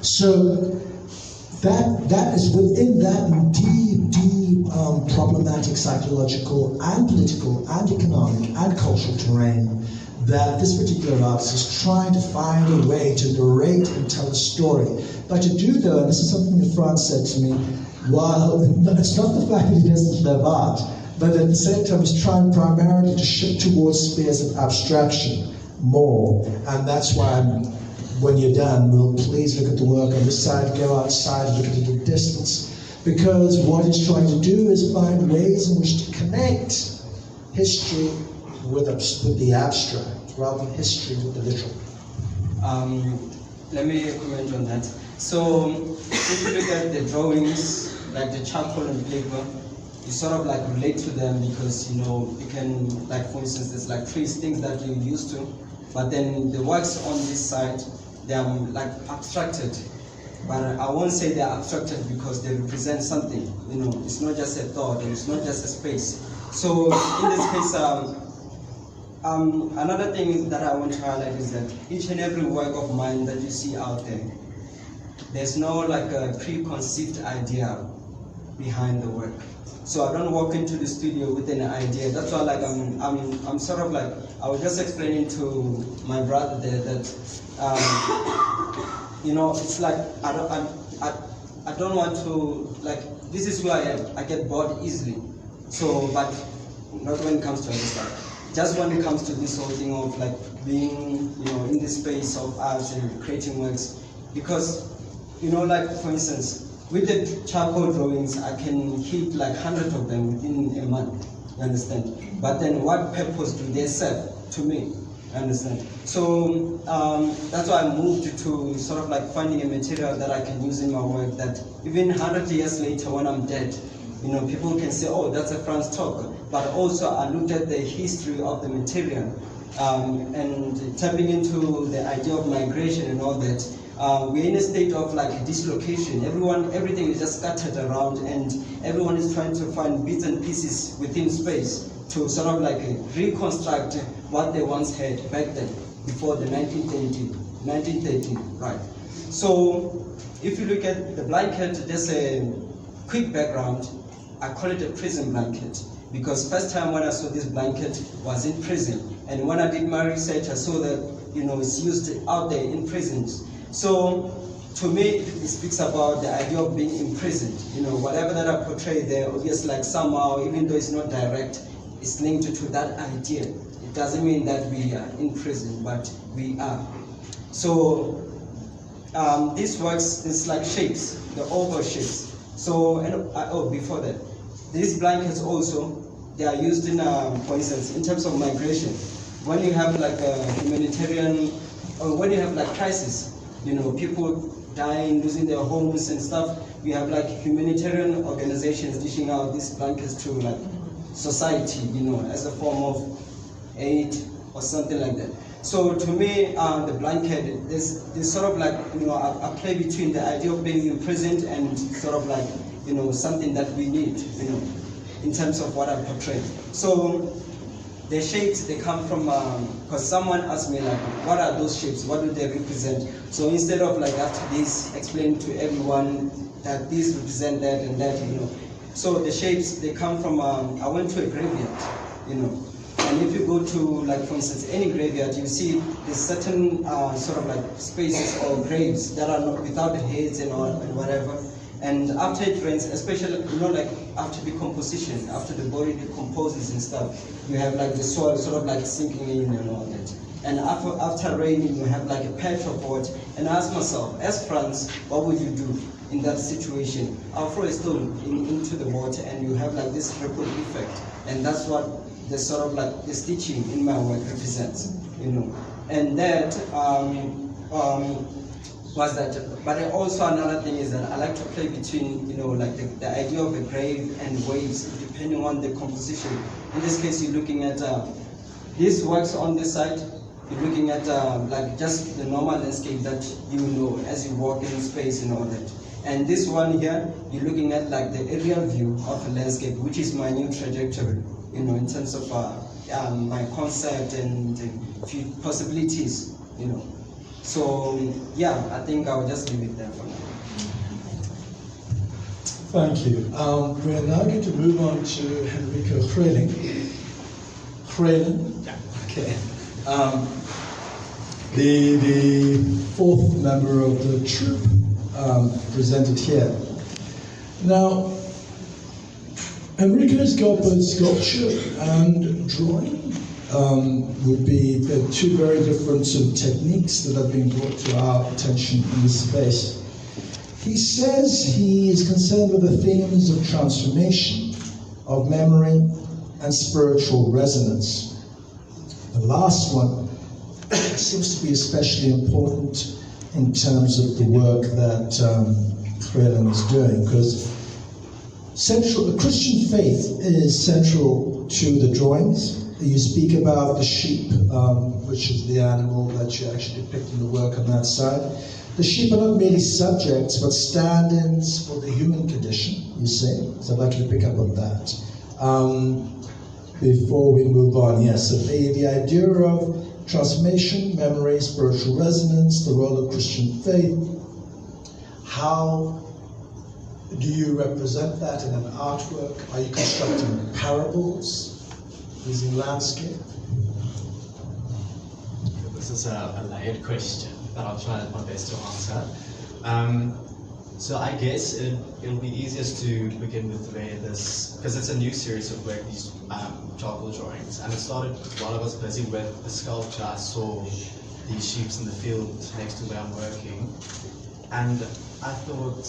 So that is within that deep problematic psychological and political and economic and cultural terrain that this particular artist is trying to find a way to narrate and tell a story. But to do though, and this is something that Franz said to me, while it's not the fact that he doesn't love art, but at the same time he's trying primarily to shift towards spheres of abstraction more. And that's why when you're done, we'll please look at the work on this side, go outside, look at it at a distance, because what he's trying to do is find ways in which to connect history with the abstract, rather than history with the literal. Let me comment on that. So, if you look at the drawings, like the charcoal and paper, you sort of like relate to them because, you can, like for instance, there's like three things that you're used to, but then the works on this side, they are like abstracted. But I won't say they're abstracted because they represent something, it's not just a thought, it's not just a space. So, in this case, another thing that I want to highlight is that each and every work of mine that you see out there, there's no like a preconceived idea behind the work. So I don't walk into the studio with an idea. That's why like I'm sort of like, I was just explaining to my brother there that it's like I don't want to, like, this is who I am. I get bored easily. So but not when it comes to other stuff. Just when it comes to this whole thing of like being, in this space of arts and creating works, because like for instance, with the charcoal drawings, I can keep like 100 of them within a month, you understand? But then what purpose do they serve to me, you understand? So that's why I moved to sort of like finding a material that I can use in my work that even 100 years later when I'm dead, people can say, oh, that's a Franz Tucker. But also I looked at the history of the material and tapping into the idea of migration and all that. we're in a state of like dislocation. Everything is just scattered around, and everyone is trying to find bits and pieces within space to sort of like reconstruct what they once had back then, before the 1913, right? So if you look at the blanket, there's a quick background. I call it a prison blanket because first time when I saw this blanket was in prison, and when I did my research, I saw that it's used out there in prisons. So to me, it speaks about the idea of being imprisoned. Whatever that I portray there, obviously, like somehow, even though it's not direct, it's linked to that idea. It doesn't mean that we are in prison, but we are. So this works, it's like shapes, the oval shapes. So, before that, these blankets also, they are used in, for instance, in terms of migration. When you have like a humanitarian, or when you have like crisis, people dying, losing their homes and stuff, we have like humanitarian organizations dishing out these blankets to like society, as a form of aid or something like that. So to me, the blanket, there's sort of like, a play between the idea of being imprisoned and sort of like, something that we need, in terms of what I portray. So the shapes, they come from, because someone asked me like, what are those shapes? What do they represent? So instead of like after this, explain to everyone that these represent that and that, So the shapes, they come from, I went to a graveyard, and if you go to, like for instance, any graveyard, you see there's certain sort of like spaces or graves that are not without heads and whatever. And after it rains, especially, like after decomposition, after the body decomposes and stuff, you have like the soil sort of like sinking in and all that. And after raining, you have like a patch of water. And I asked myself, as Franz, what would you do in that situation? I'll throw a stone into the water, and you have like this ripple effect. And that's what the sort of like the stitching in my work represents, And that was that. But also another thing is that I like to play between, like the idea of a grave and waves, depending on the composition. In this case, you're looking at these works on this side. You're looking at like just the normal landscape that as you walk in space and all that. And this one here, you're looking at like the aerial view of a landscape, which is my new trajectory, in terms of my concept and few possibilities, So yeah, I think I'll just leave it there for now. Thank you. We're now going to move on to Henrico Kreling. Kreling? Yeah. Okay. The fourth member of the troupe presented here. Now, Henrico's got both sculpture and drawing. Would be the two very different sort of techniques that have been brought to our attention in this space. He says he is concerned with the themes of transformation, of memory, and spiritual resonance. The last one seems to be especially important in terms of the work that Kreling is doing, because the Christian faith is central to the drawings. You speak about the sheep, which is the animal that you actually depict in the work on that side. The sheep are not merely subjects, but stand-ins for the human condition, you say. So I'd like you to pick up on that. Before we move on, yes, so the idea of transformation, memory, spiritual resonance, the role of Christian faith. How do you represent that in an artwork? Are you constructing parables? Using landscape? This is a layered question, but I'll try my best to answer. So I guess it'll be easiest to begin with where because it's a new series of work, these charcoal drawings, and it started while I was busy with the sculpture. I saw these sheep in the field next to where I'm working, and I thought,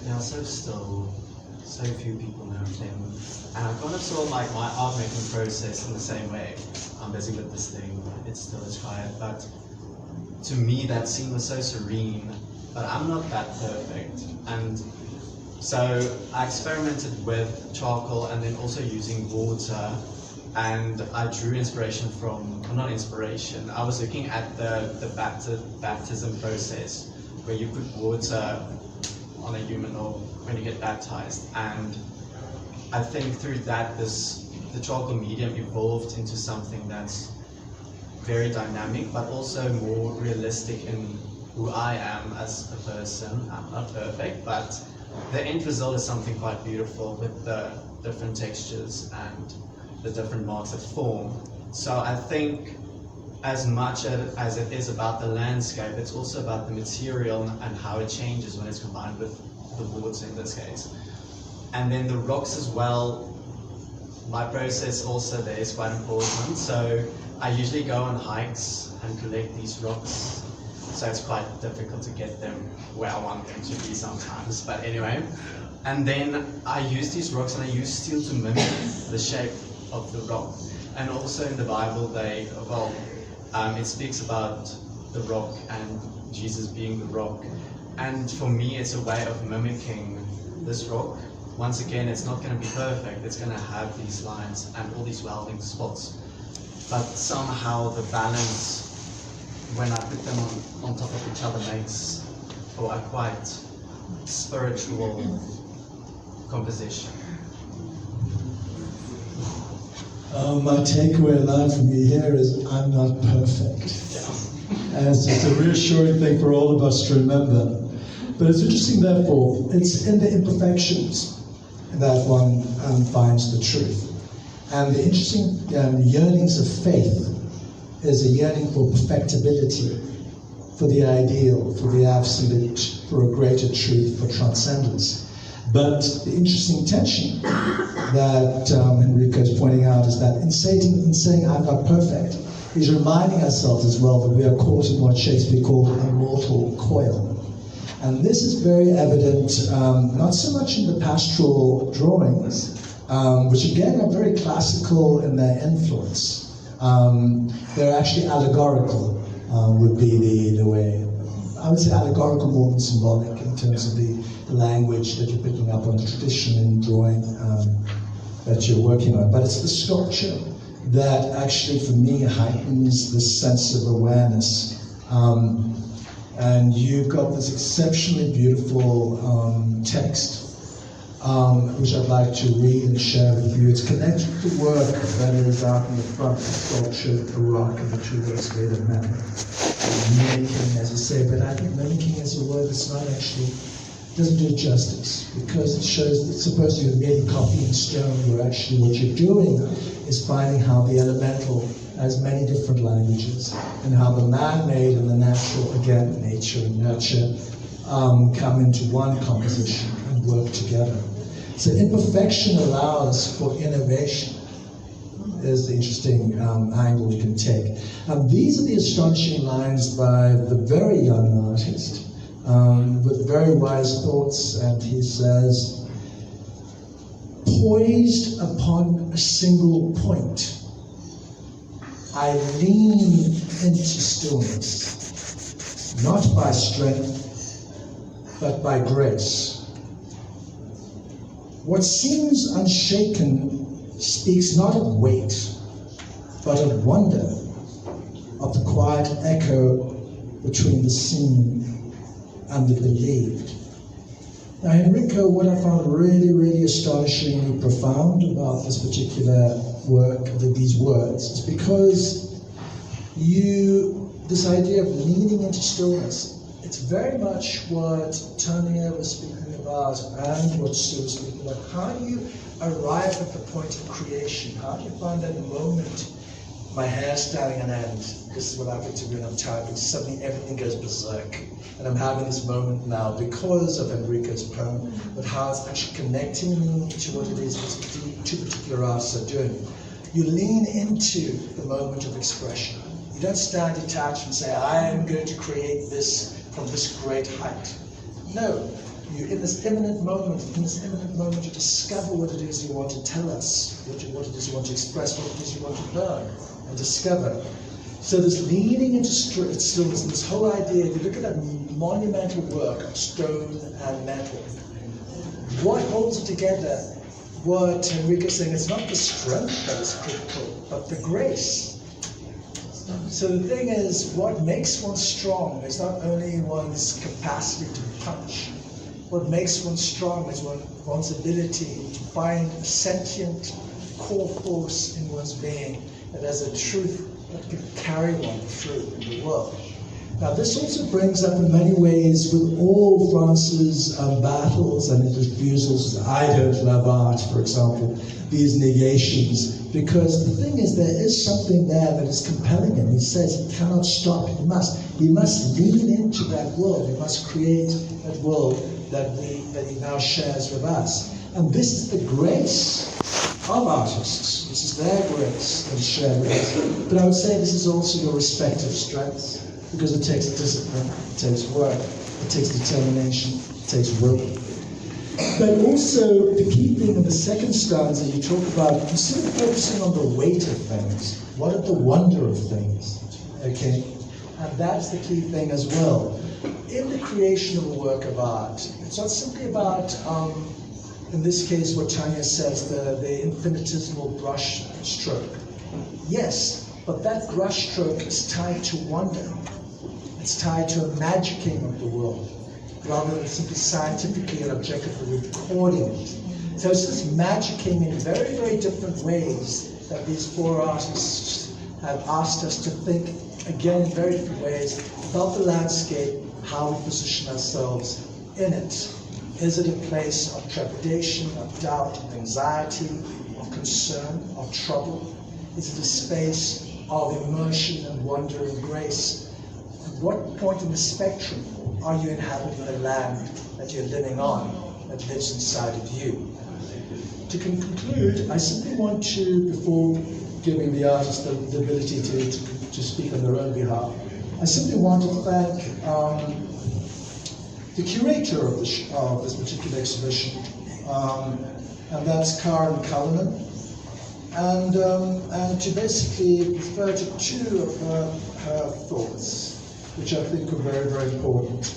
they are so still, so few people know them. And I kind of saw like my art making process in the same way. I'm busy with this thing, it's still a child, but to me that scene was so serene, but I'm not that perfect. And so I experimented with charcoal and then also using water, and I drew inspiration from, well, not inspiration, I was looking at the baptism process where you put water on a human or when you get baptized. And I think through that, the charcoal medium evolved into something that's very dynamic, but also more realistic in who I am as a person. I'm not perfect, but the end result is something quite beautiful with the different textures and the different marks of form. So I think as much as it is about the landscape, it's also about the material and how it changes when it's combined with the water in this case. And then the rocks as well, my process also there is quite important. So I usually go on hikes and collect these rocks. So it's quite difficult to get them where I want them to be sometimes. But anyway, and then I use these rocks and I use steel to mimic the shape of the rock. And also in the Bible, it speaks about the rock and Jesus being the rock. And for me, it's a way of mimicking this rock. Once again, it's not going to be perfect. It's going to have these lines and all these welding spots. But somehow the balance, when I put them on top of each other, makes for a quite spiritual composition. My takeaway line from you here is, I'm not perfect. And it's just a reassuring thing for all of us to remember. But it's interesting, therefore, it's in the imperfections that one finds the truth. And the interesting yearnings of faith is a yearning for perfectibility, for the ideal, for the absolute, for a greater truth, for transcendence. But the interesting tension that Enrico is pointing out is that in saying I'm not perfect, he's reminding ourselves as well that we are caught in what Shakespeare called a mortal coil. And this is very evident, not so much in the pastoral drawings, which again are very classical in their influence. They're actually allegorical, would be the way. I would say allegorical more than symbolic in terms of the language that you're picking up on, the tradition in drawing that you're working on. But it's the sculpture that actually, for me, heightens this sense of awareness. And you've got this exceptionally beautiful text, which I'd like to read and share with you. It's connected to the work that is out in the front, the sculpture, the rock, and the two words made of metal. Mimicking, as you say, but I think mimicking is a word that's not actually, doesn't do it justice, because it shows it's supposed to be merely copying stone, where actually what you're doing is finding how the elemental has many different languages, and how the man-made and the natural, again, nature and nurture, come into one composition and work together. So imperfection allows for innovation, is the interesting angle we can take. These are the astonishing lines by the very young artist, with very wise thoughts, and he says, poised upon a single point, I lean into stillness, not by strength, but by grace. What seems unshaken speaks not of weight, but of wonder, of the quiet echo between the seen and the believed. Now, Enrico, what I found really, really astonishingly profound about this particular work, these words, is because this idea of leaning into stillness, it's very much what Tanya was speaking about and what Sue was speaking about. How do you arrive at the point of creation? How do you find that moment? My hair's standing on end. This is what happens to me when I'm typing. Suddenly everything goes berserk. And I'm having this moment now because of Enrico's poem, but how it's actually connecting me to what it is that two particular artists are doing. You lean into the moment of expression. You don't stand detached and say, I am going to create this from this great height. No, you in this imminent moment, you discover what it is you want to tell us, what it is you want to express, what it is you want to learn and discover. So this leaning into stillness, this whole idea, if you look at that monumental work of stone and metal, what holds it together? What Enrico's saying, it's not the strength that is critical, but the grace. So the thing is, what makes one strong is not only one's capacity to punch. What makes one strong is one's ability to find a sentient core force in one's being that has a truth that can carry one through in the world. Now this also brings up in many ways with all France's battles and his refusals, I don't love art, for example, these negations, because the thing is there is something there that is compelling him. He says he cannot stop, he must lean into that world, he must create that world that he now shares with us. And this is the grace of artists. This is their grace that is shared with us. But I would say this is also your respective strengths, because it takes discipline, it takes work, it takes determination, it takes will. But also, the key thing in the second stanza, you talk about, instead of focusing on the weight of things, what is the wonder of things? Okay? And that's the key thing as well. In the creation of a work of art, it's not simply about, in this case, what Tanya says, the infinitesimal brush stroke. Yes, but that brush stroke is tied to wonder. It's tied to a magicking of the world, rather than simply scientifically and objectively recording it. So it's this magicking in very, very different ways that these four artists have asked us to think, again, in very different ways, about the landscape, how we position ourselves in it. Is it a place of trepidation, of doubt, of anxiety, of concern, of trouble? Is it a space of immersion and wonder and grace? At what point in the spectrum are you inhabiting the land that you're living on, that lives inside of you? To conclude, I simply want to, before giving the artists the ability to speak on their own behalf, I simply want to thank the curator of this particular exhibition, and that's Karen Cullinan, and to basically refer to two of her thoughts, which I think are very, very important.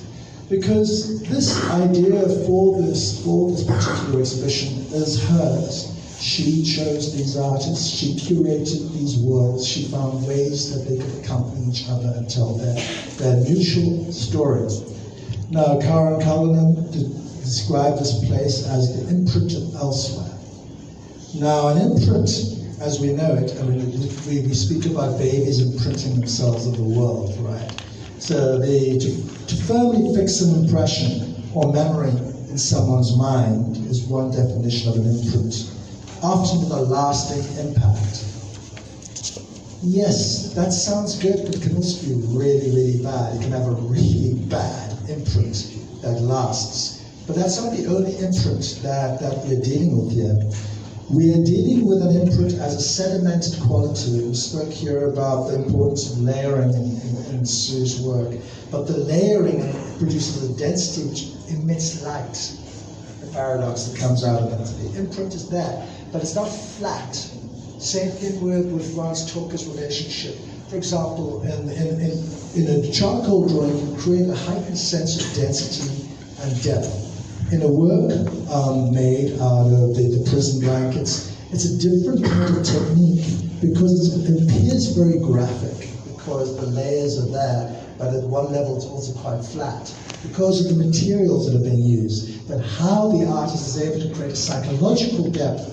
Because this idea for this particular exhibition is hers. She chose these artists, she curated these worlds, she found ways that they could accompany each other and tell their mutual stories. Now, Karen Cullinan described this place as the imprint of elsewhere. Now, an imprint, as we know it, I mean, we speak about babies imprinting themselves on the world, right? So to firmly fix an impression or memory in someone's mind is one definition of an imprint, often with a lasting impact. Yes, that sounds good, but it can also be really, really bad. It can have a really bad imprint that lasts. But that's not the only imprint that we're dealing with here. We are dealing with an imprint as a sedimented quality. We spoke here about the importance of layering in Sue's work, but the layering produces a density which emits light, the paradox that comes out of it. The imprint is there, but it's not flat. Same thing with Franz Tolker's relationship. For example, in a charcoal drawing, you create a heightened sense of density and depth. In a work made out of the prison blankets, it's a different kind of technique because it appears very graphic, because the layers are there, but at one level it's also quite flat, because of the materials that are being used. But how the artist is able to create a psychological depth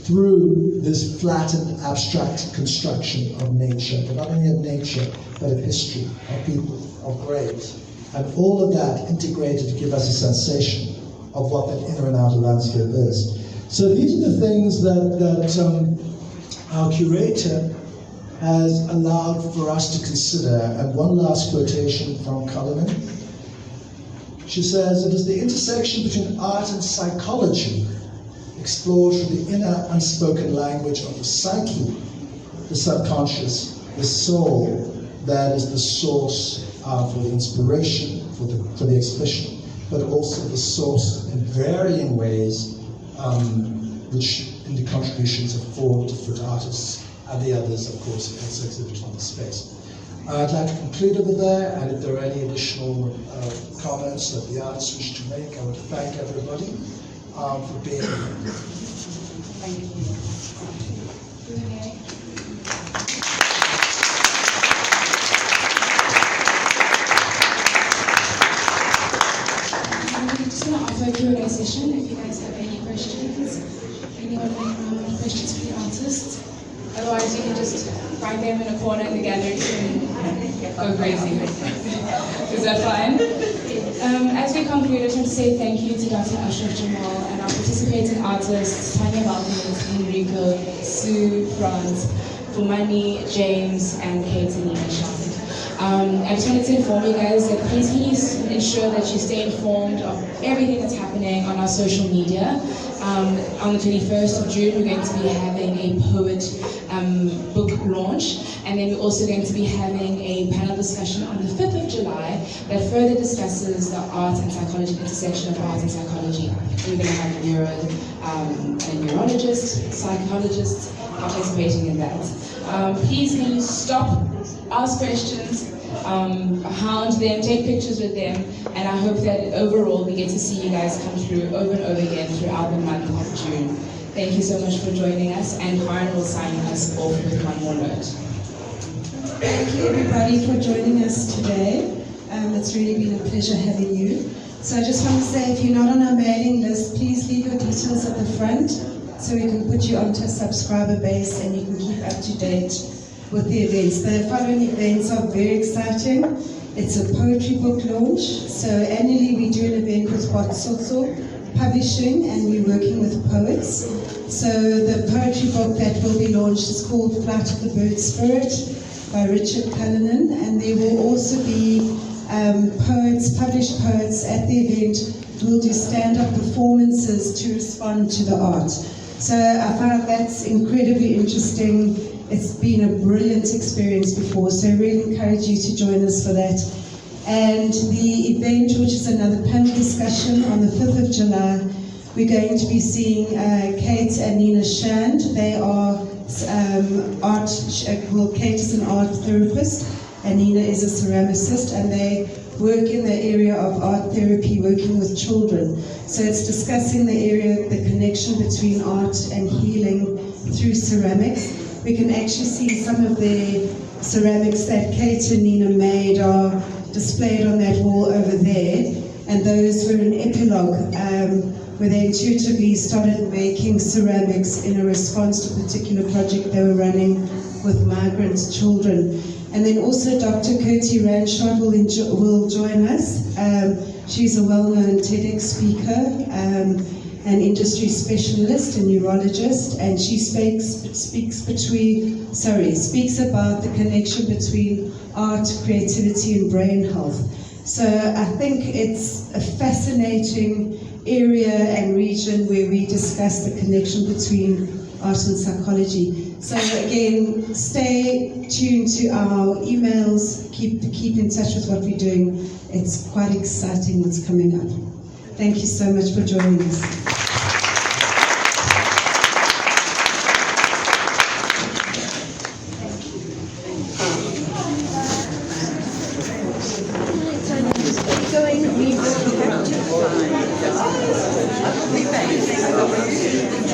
through this flattened, abstract construction of nature, but not only of nature, but of history, of people, of graves. And all of that integrated to give us a sensation of what that inner and outer landscape is. So these are the things that our curator has allowed for us to consider. And one last quotation from Cullinan. She says, "It is the intersection between art and psychology, explored through the inner unspoken language of the psyche, the subconscious, the soul, that is the source for the inspiration, for the exhibition, but also the source in varying ways, which in the contributions of four different artists, and the others, of course, also exhibit on the space." I'd like to conclude over there, and if there are any additional comments that the artists wish to make, I would thank everybody for being here. Thank you. anyone have questions for the artists? Otherwise, you can just find them in a corner in the gallery and go crazy. Is that fine? As we conclude, I just want to say thank you to Dr. Ashraf Jamal and our participating artists, Tanya Balkins, Enrico, Sue, Franz, Fumani, James, and Kate and Nina Shah. I just wanted to inform you guys that please ensure that you stay informed of everything that's happening on our social media. On the 21st of June, we're going to be having a poet book launch, and then we're also going to be having a panel discussion on the 5th of July that further discusses the art and psychology, intersection of art and psychology. We're going to have a neurologist, psychologists participating in that. Please can you stop, ask questions, hound them, take pictures with them, and I hope that overall we get to see you guys come through over and over again throughout the month of June. Thank you so much for joining us, and Karen will sign us off with one more note. Thank you everybody for joining us today. It's really been a pleasure having you. So I just want to say, if you're not on our mailing list, please leave your details at the front so we can put you onto a subscriber base and you can keep up to date with the events. The following events are very exciting. It's a poetry book launch. So annually we do an event with Botsotso Publishing, and we're working with poets. So the poetry book that will be launched is called Flight of the Bird Spirit by Richard Cullinan, and there will also be published poets at the event who will do stand-up performances to respond to the art. So I found that's incredibly interesting. It's been a brilliant experience before, so I really encourage you to join us for that. And the event, which is another panel discussion on the 5th of July, we're going to be seeing Kate and Nina Shand. They are Kate is an art therapist and Nina is a ceramicist, and they work in the area of art therapy, working with children. So it's discussing the area, the connection between art and healing through ceramics. We can actually see some of the ceramics that Kate and Nina made are displayed on that wall over there, and those were an epilogue where they intuitively started making ceramics in a response to a particular project they were running with migrant children. And then also Dr. Kirti Ranshod will join us. She's a well-known TEDx speaker, an industry specialist, a neurologist, and she speaks about the connection between art, creativity, and brain health. So I think it's a fascinating area and region where we discuss the connection between art and psychology. So again, stay tuned to our emails, keep in touch with what we're doing. It's quite exciting what's coming up. Thank you so much for joining us. We will have to find